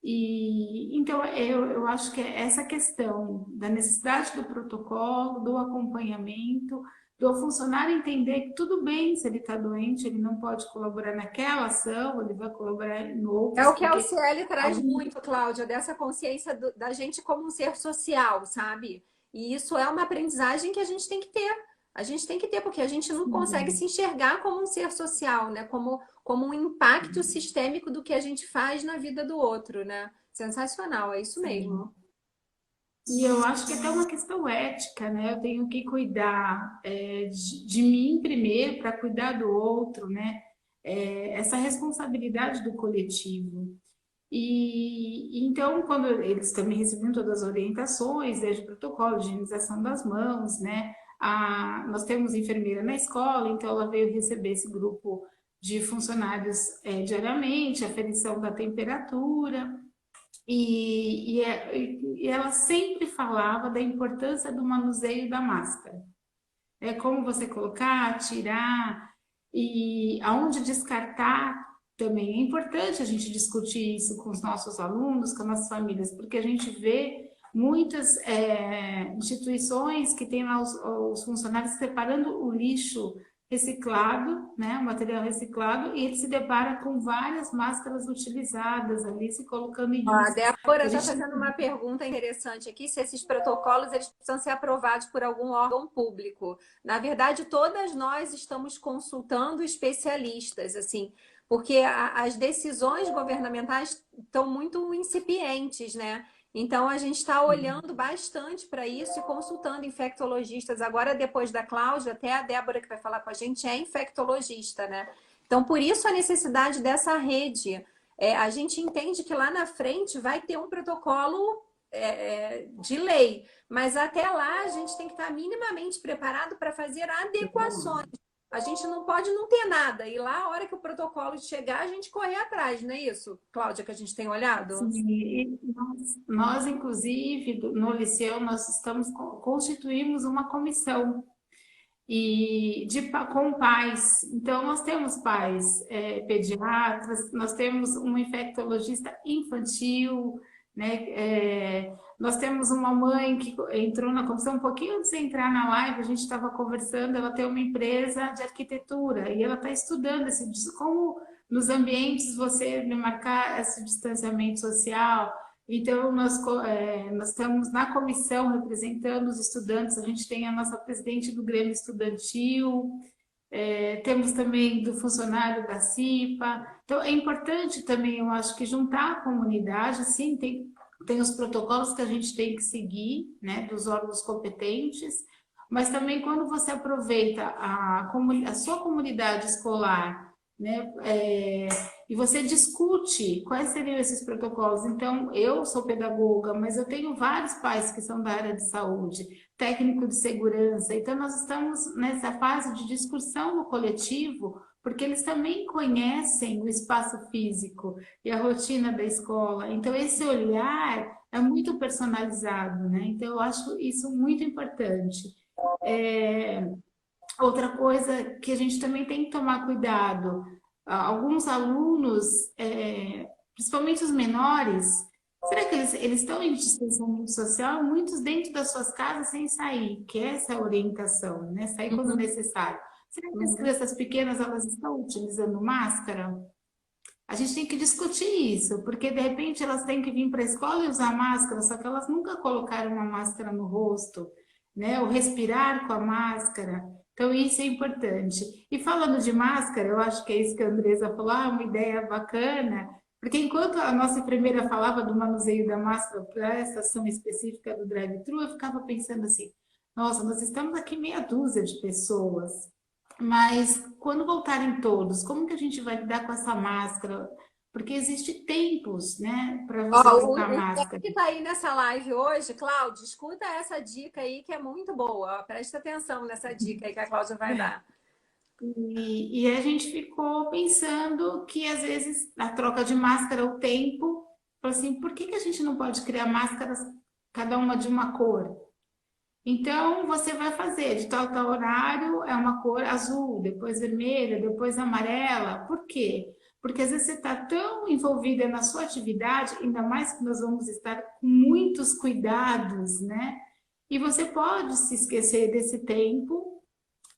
E então eu acho que é essa questão da necessidade do protocolo, do acompanhamento, do funcionário entender que tudo bem se ele está doente, ele não pode colaborar naquela ação, ele vai colaborar em outras. É o que a UCL traz muito, Cláudia, dessa consciência da gente como um ser social, sabe? E isso é uma aprendizagem que a gente tem que ter. A gente tem que ter, porque a gente não consegue se enxergar como um ser social, né? Como um impacto sistêmico do que a gente faz na vida do outro, né? Sensacional, é isso mesmo. E eu acho que é até uma questão ética, né? Eu tenho que cuidar de mim primeiro para cuidar do outro, né? Essa responsabilidade do coletivo. E então, quando eles também recebiam todas as orientações, desde protocolo, higienização das mãos, né? Nós temos enfermeira na escola, então ela veio receber esse grupo de funcionários diariamente, aferição da temperatura, e ela sempre falava da importância do manuseio da máscara. É como você colocar, tirar, e aonde descartar também. É importante a gente discutir isso com os nossos alunos, com as nossas famílias, porque a gente vê muitas instituições que têm lá os funcionários separando o lixo reciclado, né, o material reciclado, e ele se depara com várias máscaras utilizadas ali, se colocando em A risco. Débora está fazendo uma pergunta interessante aqui, se esses protocolos eles precisam ser aprovados por algum órgão público. Na verdade, todas nós estamos consultando especialistas, assim, porque as decisões governamentais estão muito incipientes, né? Então, a gente está olhando bastante para isso e consultando infectologistas. Agora, depois da Cláudia, até a Débora que vai falar com a gente é infectologista, né? Então, por isso a necessidade dessa rede. A gente entende que lá na frente vai ter um protocolo de lei, mas até lá a gente tem que estar minimamente preparado para fazer adequações. A gente não pode não ter nada. E lá, a hora que o protocolo chegar, a gente correr atrás, não é isso, Cláudia, que a gente tem olhado? Sim, e nós, inclusive, no Liceu, constituímos uma comissão com pais. Então, nós temos pais pediatras, nós temos um infectologista infantil, né? Nós temos uma mãe que entrou na comissão um pouquinho antes de entrar na live, a gente estava conversando, ela tem uma empresa de arquitetura e ela está estudando como nos ambientes você marcar esse distanciamento social. Então, nós estamos na comissão representando os estudantes, a gente tem a nossa presidente do Grêmio Estudantil, temos também do funcionário da CIPA. Então, é importante também, eu acho que juntar a comunidade, sim, tem os protocolos que a gente tem que seguir, né, dos órgãos competentes, mas também quando você aproveita a sua comunidade escolar, né, e você discute quais seriam esses protocolos. Então, eu sou pedagoga, mas eu tenho vários pais que são da área de saúde, técnico de segurança, então nós estamos nessa fase de discussão no coletivo, porque eles também conhecem o espaço físico e a rotina da escola. Então, esse olhar é muito personalizado, né? Então, eu acho isso muito importante. Outra coisa que a gente também tem que tomar cuidado, alguns alunos, principalmente os menores, será que eles estão em distanciamento social? Muitos dentro das suas casas sem sair, que essa é a orientação, né? Sair quando necessário. Será que as crianças pequenas, elas estão utilizando máscara? A gente tem que discutir isso, porque de repente elas têm que vir para a escola e usar máscara, só que elas nunca colocaram uma máscara no rosto, né? Ou respirar com a máscara. Então, isso é importante. E falando de máscara, eu acho que é isso que a Andresa falou, uma ideia bacana, porque enquanto a nossa enfermeira falava do manuseio da máscara para essa ação específica do drive-thru, eu ficava pensando assim, nossa, nós estamos aqui meia dúzia de pessoas, mas quando voltarem todos, como que a gente vai lidar com essa máscara? Porque existe tempos, né, para você Ó, trocar o Zé máscara. que tá aí nessa live hoje, Cláudio, escuta essa dica aí que é muito boa. Ó, presta atenção nessa dica aí que a Cláudia vai dar. E a gente ficou pensando que às vezes a troca de máscara, o tempo, falou assim, por que a gente não pode criar máscaras, cada uma de uma cor? Então, você vai fazer de tal horário, é uma cor azul, depois vermelha, depois amarela. Por quê? Porque às vezes você está tão envolvida na sua atividade, ainda mais que nós vamos estar com muitos cuidados, né? E você pode se esquecer desse tempo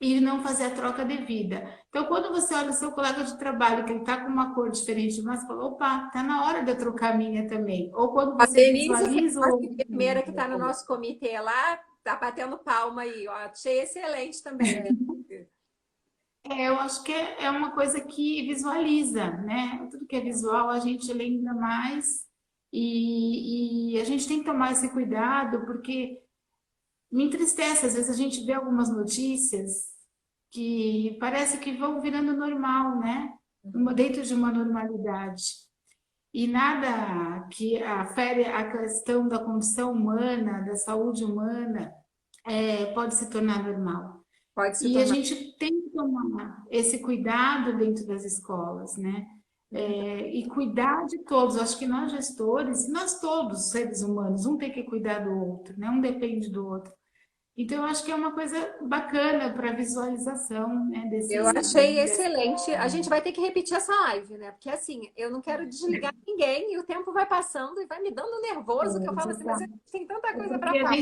e não fazer a troca devida. Então, quando você olha o seu colega de trabalho, que ele está com uma cor diferente, mas fala, opa, está na hora de eu trocar a minha também. Ou quando A você Denise, que é visualiza a nossa o enfermeira que está no nosso comitê lá, tá batendo palma aí, ó. Achei excelente também. eu acho que é uma coisa que visualiza, né? Tudo que é visual a gente lembra mais e a gente tem que tomar esse cuidado porque me entristece, às vezes a gente vê algumas notícias que parece que vão virando normal, né? Dentro de uma normalidade. E nada que afere a questão da condição humana, da saúde humana, pode se tornar normal. Pode se E a tornar. gente tem que tomar esse cuidado dentro das escolas, né? E cuidar de todos. Eu acho que nós gestores, nós todos, seres humanos, um tem que cuidar do outro, né? Um depende do outro. Então, eu acho que é uma coisa bacana para visualização, né? Eu achei excelente. A gente vai ter que repetir essa live, né? Porque assim, eu não quero desligar ninguém e o tempo vai passando e vai me dando nervoso, que eu falo assim, mas a gente tem tanta coisa para Porque falar.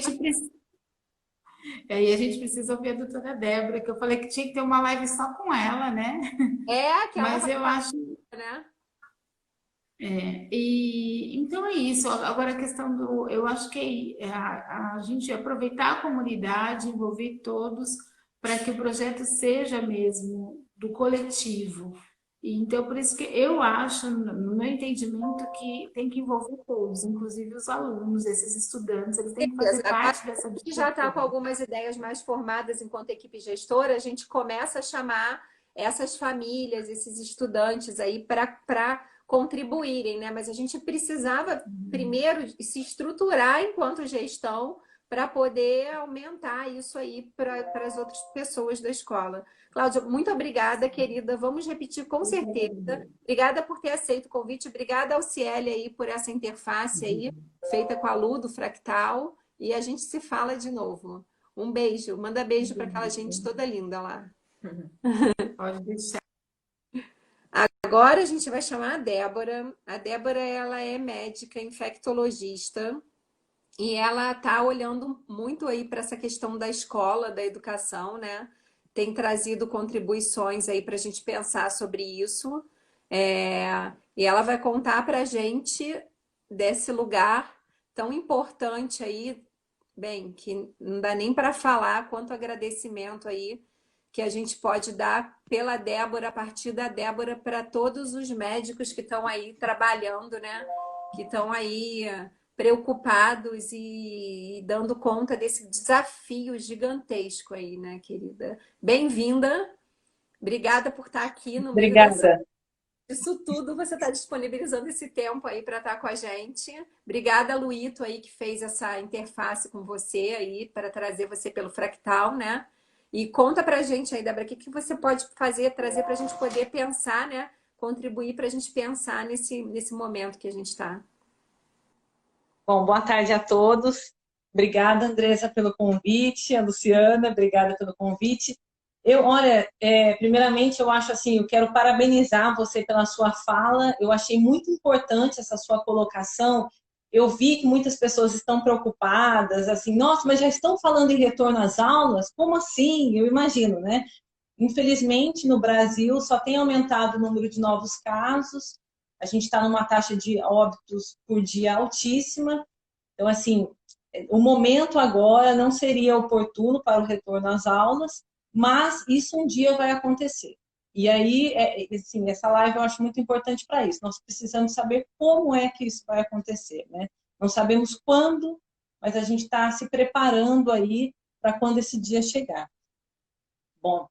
e a gente precisa ouvir a doutora Débora, que eu falei que tinha que ter uma live só com ela, né? É, que ela Mas vai, eu acho. né? E então é isso. Agora a questão do. Eu acho que é a gente aproveitar a comunidade, envolver todos, para que o projeto seja mesmo do coletivo. E, então, por isso que eu acho, no meu entendimento, que tem que envolver todos, inclusive os alunos, esses estudantes, eles têm que fazer Agora parte dessa a gente já está com discussão. algumas ideias mais formadas enquanto equipe gestora, a gente começa a chamar essas famílias, esses estudantes aí para contribuírem, né? Mas a gente precisava primeiro se estruturar enquanto gestão para poder aumentar isso aí para as outras pessoas da escola. Cláudia, muito obrigada, querida. Vamos repetir com certeza. Obrigada por ter aceito o convite. Obrigada ao Ciele aí por essa interface aí, feita com a Lu do Fractal. E a gente se fala de novo. Um beijo. Manda beijo para aquela gente toda linda lá. Pode deixar. Agora a gente vai chamar a Débora. A Débora, ela é médica infectologista e ela está olhando muito aí para essa questão da escola, da educação, né? Tem trazido contribuições aí para a gente pensar sobre isso. E ela vai contar para a gente desse lugar tão importante aí, bem, que não dá nem para falar quanto agradecimento aí que a gente pode dar pela Débora, a partir da Débora, para todos os médicos que estão aí trabalhando, né? Que estão aí preocupados e dando conta desse desafio gigantesco aí, né, querida? Bem-vinda. Obrigada por estar aqui no meio Obrigada. disso tudo. Você está disponibilizando esse tempo aí para estar com a gente. Obrigada, Luíto, aí, que fez essa interface com você aí, para trazer você pelo Fractal, né? E conta pra gente aí, Débora, o que você pode fazer, trazer para a gente poder pensar, né? Contribuir para a gente pensar nesse momento que a gente está. Bom, boa tarde a todos. Obrigada, Andressa, pelo convite. A Luciana, obrigada pelo convite. Olha, primeiramente eu acho assim, eu quero parabenizar você pela sua fala. Eu achei muito importante essa sua colocação. Eu vi que muitas pessoas estão preocupadas, assim, nossa, mas já estão falando em retorno às aulas? Como assim? Eu imagino, né? Infelizmente, no Brasil, só tem aumentado o número de novos casos. A gente está numa taxa de óbitos por dia altíssima. Então, assim, o momento agora não seria oportuno para o retorno às aulas, mas isso um dia vai acontecer. E aí, assim, essa live eu acho muito importante para isso. Nós precisamos saber como é que isso vai acontecer, né? Não sabemos quando, mas a gente está se preparando aí para quando esse dia chegar. Bom,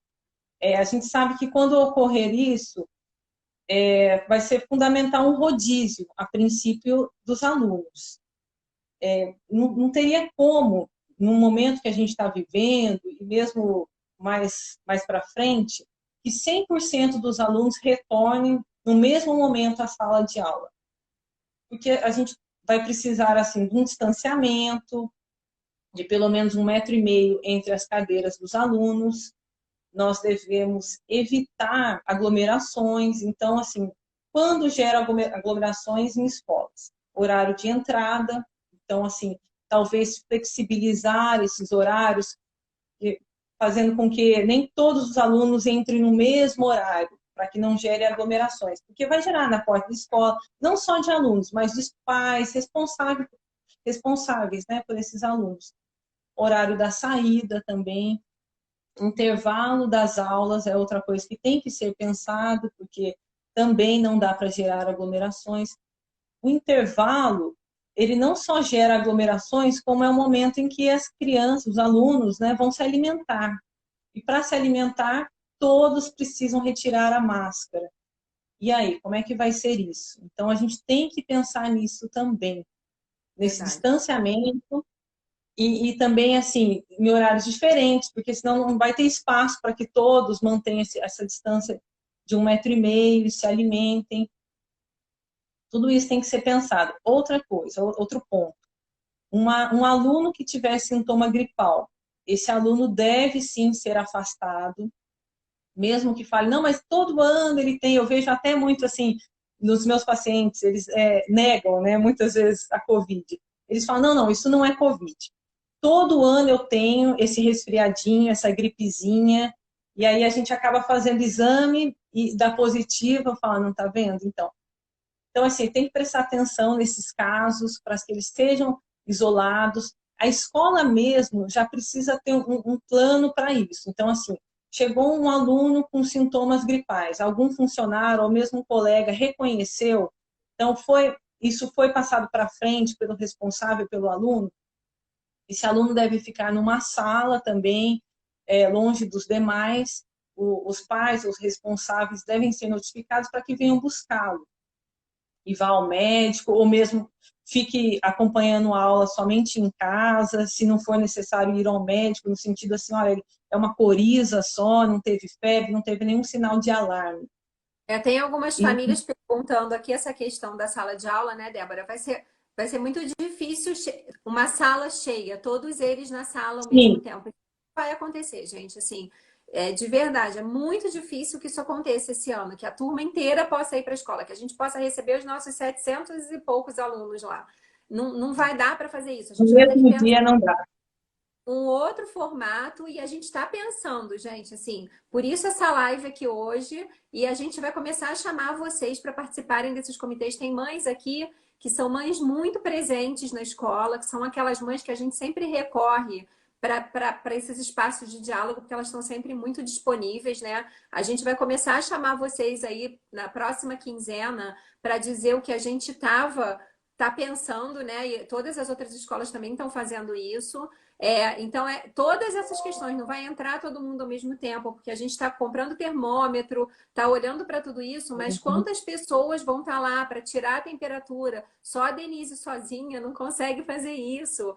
a gente sabe que quando ocorrer isso, vai ser fundamental um rodízio, a princípio, dos alunos. Não teria como, no momento que a gente está vivendo, e mesmo mais para frente, que 100% dos alunos retornem no mesmo momento à sala de aula. Porque a gente vai precisar assim, de um distanciamento, de pelo menos 1,5 m entre as cadeiras dos alunos. Nós devemos evitar aglomerações. Então, assim, quando gera aglomerações em escolas? Horário de entrada. Então, assim, talvez flexibilizar esses horários, fazendo com que nem todos os alunos entrem no mesmo horário, para que não gere aglomerações. Porque vai gerar na porta da escola, não só de alunos, mas de pais responsáveis, né, por esses alunos. Horário da saída também. Intervalo das aulas é outra coisa que tem que ser pensado, porque também não dá para gerar aglomerações. O intervalo, ele não só gera aglomerações, como é o momento em que as crianças, os alunos, né, vão se alimentar. E para se alimentar, todos precisam retirar a máscara. E aí, como é que vai ser isso? Então, a gente tem que pensar nisso também, nesse distanciamento. E também, assim, em horários diferentes, porque senão não vai ter espaço para que todos mantenham essa distância de 1,5 m, se alimentem. Tudo isso tem que ser pensado. Outra coisa, outro ponto. Um aluno que tiver sintoma gripal, esse aluno deve sim ser afastado, mesmo que fale, não, mas todo ano ele tem, eu vejo até muito assim, nos meus pacientes, eles negam, né, muitas vezes a Covid. Eles falam, não, isso não é Covid. Todo ano eu tenho esse resfriadinho, essa gripezinha, e aí a gente acaba fazendo exame e dá positivo, fala, não tá vendo? Então, assim, tem que prestar atenção nesses casos para que eles sejam isolados. A escola mesmo já precisa ter um plano para isso. Então, assim, chegou um aluno com sintomas gripais, algum funcionário ou mesmo um colega reconheceu, então isso foi passado para frente pelo responsável, pelo aluno. Esse aluno deve ficar numa sala também, longe dos demais. Os pais, os responsáveis devem ser notificados para que venham buscá-lo e vá ao médico, ou mesmo fique acompanhando a aula somente em casa, se não for necessário ir ao médico, no sentido assim, olha, é uma coriza só, não teve febre, não teve nenhum sinal de alarme. Tem algumas famílias perguntando aqui essa questão da sala de aula, né, Débora? Vai ser muito difícil uma sala cheia, todos eles na sala ao mesmo tempo. Isso vai acontecer, gente, assim, de verdade, é muito difícil que isso aconteça esse ano, que a turma inteira possa ir para a escola, que a gente possa receber os nossos 700 e poucos alunos lá. Não vai dar para fazer isso. A gente No vai ter que mesmo pensar dia não dá. um outro formato e a gente está pensando, gente, assim, por isso essa live aqui hoje e a gente vai começar a chamar vocês para participarem desses comitês. Tem mães aqui que são mães muito presentes na escola, que são aquelas mães que a gente sempre recorre para esses espaços de diálogo, porque elas estão sempre muito disponíveis, né? A gente vai começar a chamar vocês aí na próxima quinzena para dizer o que a gente tá pensando, né? E todas as outras escolas também estão fazendo isso. Então, todas essas questões, não vai entrar todo mundo ao mesmo tempo, porque a gente está comprando termômetro, está olhando para tudo isso, mas quantas pessoas vão estar lá para tirar a temperatura? Só a Denise sozinha não consegue fazer isso.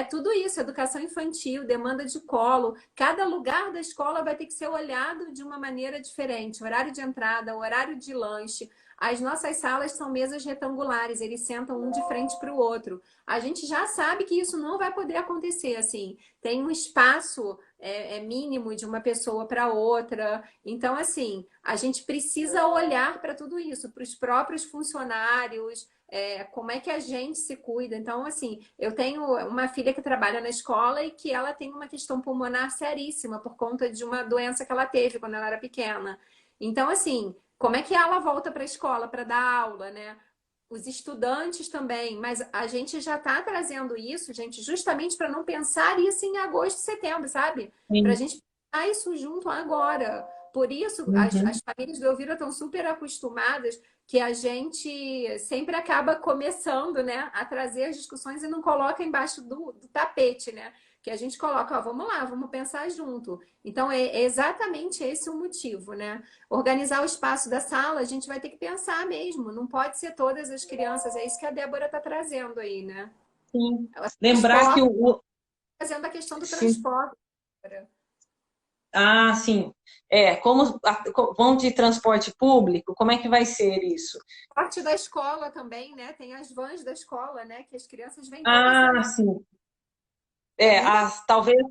Tudo isso, educação infantil, demanda de colo. Cada lugar da escola vai ter que ser olhado de uma maneira diferente. Horário de entrada, horário de lanche. As nossas salas são mesas retangulares, eles sentam um de frente para o outro. A gente já sabe que isso não vai poder acontecer, assim. Tem um espaço mínimo de uma pessoa para outra. Então, assim, a gente precisa olhar para tudo isso, para os próprios funcionários, como é que a gente se cuida. Então, assim, eu tenho uma filha que trabalha na escola e que ela tem uma questão pulmonar seríssima por conta de uma doença que ela teve quando ela era pequena. Então, assim, como é que ela volta para a escola para dar aula, né? Os estudantes também, mas a gente já está trazendo isso, gente, justamente para não pensar isso em agosto, setembro, sabe? Para a Sim. gente pensar isso junto agora. Por isso, Uhum. as famílias do Elvira estão super acostumadas que a gente sempre acaba começando, né, a trazer as discussões e não coloca embaixo do tapete, né? Que a gente coloca, ó, vamos lá, vamos pensar junto. Então, é exatamente esse o motivo, né? Organizar o espaço da sala, a gente vai ter que pensar mesmo. Não pode ser todas as crianças. É isso que a Débora está trazendo aí, né? Sim. O Lembrar que transporte, o... trazendo a questão do Sim. transporte. Ah, sim. Como vão de transporte público, como é que vai ser isso? Parte da escola também, né? Tem as vans da escola, né? Que as crianças vêm todas Ah, ali. sim. É muita. Talvez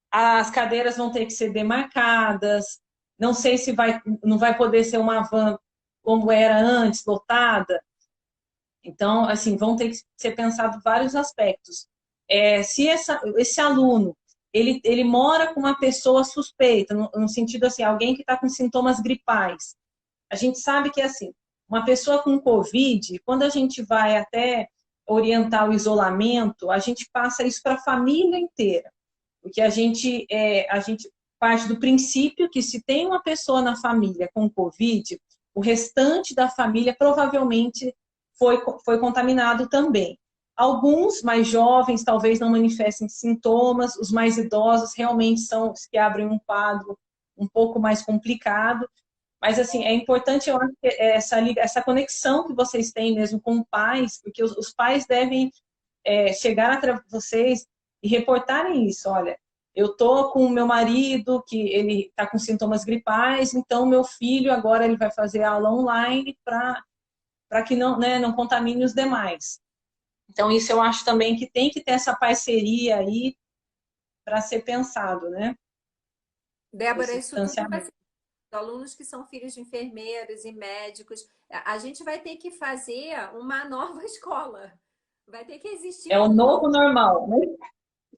as cadeiras vão ter que ser demarcadas. Não sei se não vai poder ser uma van como era antes, lotada. Então, assim, vão ter que ser pensados vários aspectos. Se esse aluno ele mora com uma pessoa suspeita, no sentido assim, alguém que está com sintomas gripais, a gente sabe que assim, uma pessoa com Covid, quando a gente vai até orientar o isolamento, a gente passa isso para a família inteira, porque a gente parte do princípio que se tem uma pessoa na família com Covid, o restante da família provavelmente foi contaminado também. Alguns mais jovens talvez não manifestem sintomas, os mais idosos realmente são os que abrem um quadro um pouco mais complicado, mas assim, é importante, eu acho, que essa conexão que vocês têm mesmo com pais, porque os pais devem chegar até vocês e reportarem isso. Olha, eu tô com o meu marido que ele está com sintomas gripais, então meu filho agora ele vai fazer aula online para que não, né, não contamine os demais. Então isso eu acho também que tem que ter essa parceria aí para ser pensado, né? Débora, Esse isso tudo vai distanciamento. ser alunos que são filhos de enfermeiros e médicos. A gente vai ter que fazer uma nova escola. Vai ter que existir É o um novo. novo normal, né?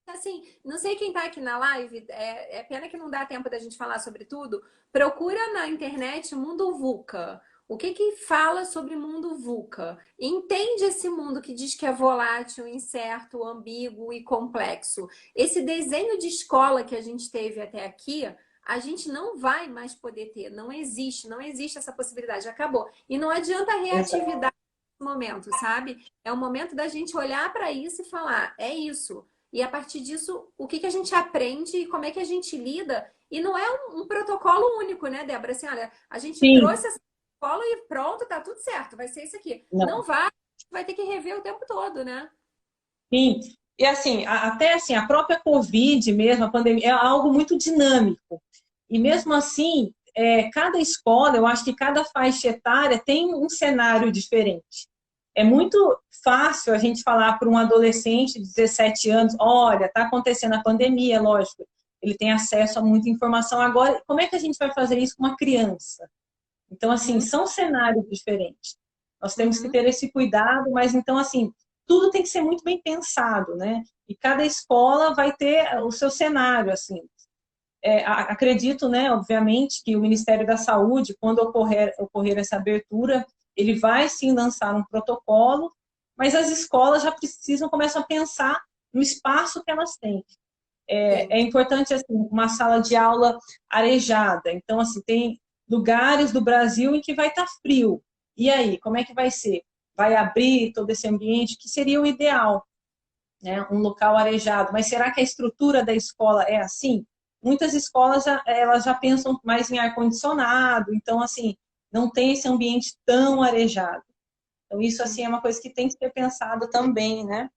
Assim, não sei quem está aqui na live, é pena que não dá tempo da gente falar sobre tudo. Procura na internet Mundo VUCA. O que que fala sobre mundo VUCA? Entende esse mundo que diz que é volátil, incerto, ambíguo e complexo. Esse desenho de escola que a gente teve até aqui, a gente não vai mais poder ter. Não existe essa possibilidade. Acabou. E não adianta Exato. reatividade nesse momento, sabe? É o momento da gente olhar para isso e falar: é isso. E a partir disso, o que que a gente aprende e como é que a gente lida? E não é um protocolo único, né, Débora? Assim, olha, a gente Sim, trouxe essa protocolo e pronto, tá tudo certo, vai ser isso aqui. não. Não vai ter que rever o tempo todo, né? Sim. E assim, até assim, a própria Covid mesmo, a pandemia, é algo muito dinâmico. E mesmo assim, cada escola, eu acho que cada faixa etária tem um cenário diferente. É muito fácil a gente falar para um adolescente de 17 anos, olha, está acontecendo a pandemia, lógico, ele tem acesso a muita informação. Agora, como é que a gente vai fazer isso com uma criança? Então, assim, Uhum, são cenários diferentes. Nós temos que uhum. ter esse cuidado, mas então, assim, tudo tem que ser muito bem pensado, né? E cada escola vai ter o seu cenário, assim. Acredito, né, obviamente, que o Ministério da Saúde, quando ocorrer essa abertura, ele vai sim lançar um protocolo, mas as escolas já precisam começar a pensar no espaço que elas têm. Sim. É importante, assim, uma sala de aula arejada. Então, assim, tem lugares do Brasil em que vai estar frio. E aí, como é que vai ser? Vai abrir todo esse ambiente, que seria o ideal, né? Um local arejado. Mas será que a estrutura da escola é assim? Muitas escolas elas já pensam mais em ar-condicionado, então, assim, não tem esse ambiente tão arejado. Então, isso, assim, é uma coisa que tem que ser pensado também, né?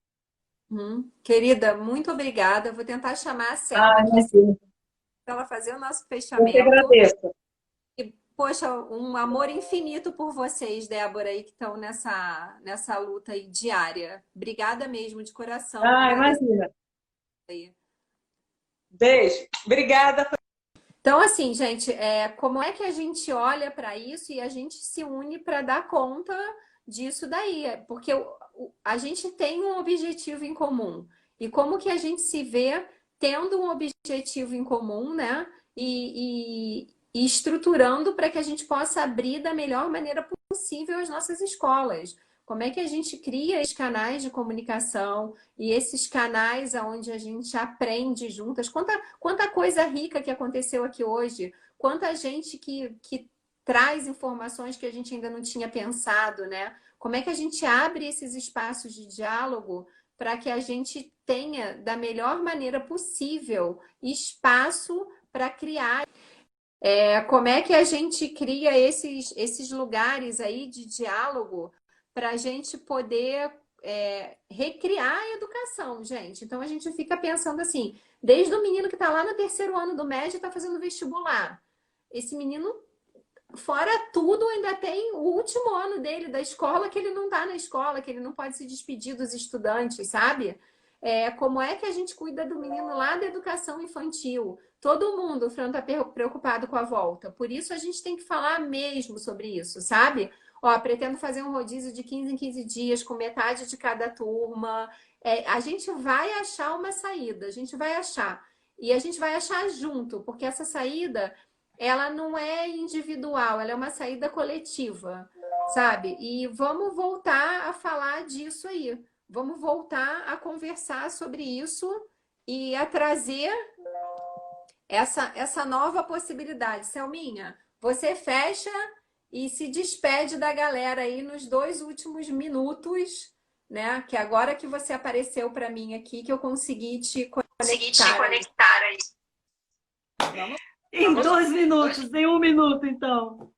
Querida, muito obrigada. Eu vou tentar chamar a Ah, Selma aqui imagina. para ela fazer o nosso Eu que fechamento. agradeço. E Poxa, um amor infinito por vocês, Débora, aí que estão nessa luta aí diária. Obrigada mesmo, de coração. Ah, Agradeço imagina. aí. Beijo. Obrigada. Então, assim, gente, como é que a gente olha para isso e a gente se une para dar conta disso daí? Porque a gente tem um objetivo em comum. E como que a gente se vê tendo um objetivo em comum, né? E estruturando para que a gente possa abrir da melhor maneira possível as nossas escolas. Como é que a gente cria esses canais de comunicação e esses canais onde a gente aprende juntas? Quanta coisa rica que aconteceu aqui hoje, quanta gente que traz informações que a gente ainda não tinha pensado, né? Como é que a gente abre esses espaços de diálogo para que a gente tenha, da melhor maneira possível, espaço para criar? Como é que a gente cria esses lugares aí de diálogo para a gente poder recriar a educação, gente? Então a gente fica pensando assim, desde o menino que está lá no terceiro ano do médio e está fazendo vestibular. Esse menino, fora tudo, ainda tem o último ano dele da escola que ele não está na escola, que ele não pode se despedir dos estudantes, sabe? Como é que a gente cuida do menino lá da educação infantil? Todo mundo, o Fran, está preocupado com a volta. Por isso a gente tem que falar mesmo sobre isso, sabe? Ó, pretendo fazer um rodízio de 15 em 15 dias, com metade de cada turma. A gente vai achar uma saída, a gente vai achar. E a gente vai achar junto, porque essa saída, ela não é individual, ela é uma saída coletiva, sabe? E vamos voltar a falar disso aí. Vamos voltar a conversar sobre isso e a trazer essa nova possibilidade. Selminha, você fecha e se despede da galera aí nos 2 últimos minutos, né? Que agora que você apareceu para mim aqui, que eu consegui te conectar aí. Em 2 minutos, em 1 minuto, então.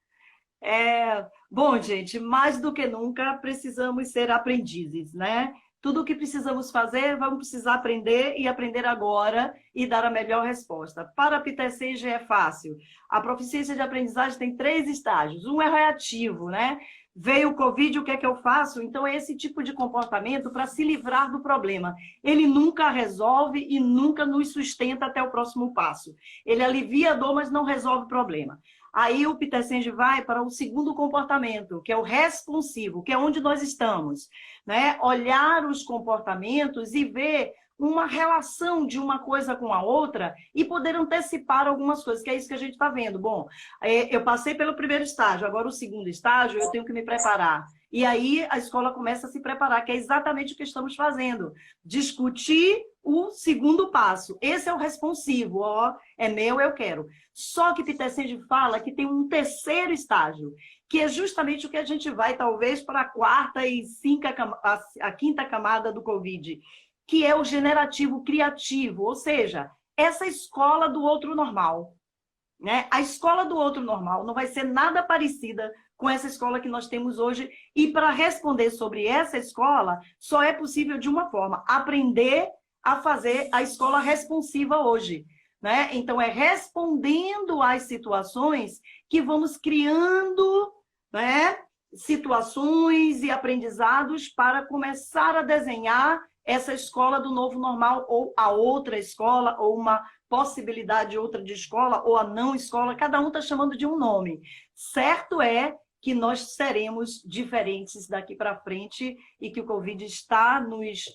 Bom, gente, mais do que nunca precisamos ser aprendizes, né? Tudo o que precisamos fazer, vamos precisar aprender e aprender agora e dar a melhor resposta. Para a PITECENG é fácil. A proficiência de aprendizagem tem 3 estágios. Um é reativo, né? Veio o Covid, o que é que eu faço? Então, é esse tipo de comportamento para se livrar do problema. Ele nunca resolve e nunca nos sustenta até o próximo passo. Ele alivia a dor, mas não resolve o problema. Aí o PITECENG vai para o segundo comportamento, que é o responsivo, que é onde nós estamos, né? Olhar os comportamentos e ver uma relação de uma coisa com a outra e poder antecipar algumas coisas, que é isso que a gente está vendo. Bom, eu passei pelo primeiro estágio, agora o segundo estágio eu tenho que me preparar. E aí a escola começa a se preparar, que é exatamente o que estamos fazendo. Discutir o segundo passo. Esse é o responsivo, ó, é meu, eu quero. Só que PITECENG fala que tem um terceiro estágio, que é justamente o que a gente vai, talvez, para a quarta e a quinta camada do Covid, que é o generativo criativo, ou seja, essa escola do outro normal, né? A escola do outro normal não vai ser nada parecida com essa escola que nós temos hoje. E para responder sobre essa escola, só é possível de uma forma: aprender a fazer a escola responsiva hoje, né? Então, é respondendo às situações que vamos criando, né, situações e aprendizados para começar a desenhar essa escola do novo normal, ou a outra escola, ou uma possibilidade outra de escola, ou a não escola. Cada um está chamando de um nome. Certo é que nós seremos diferentes daqui para frente e que o Covid está nos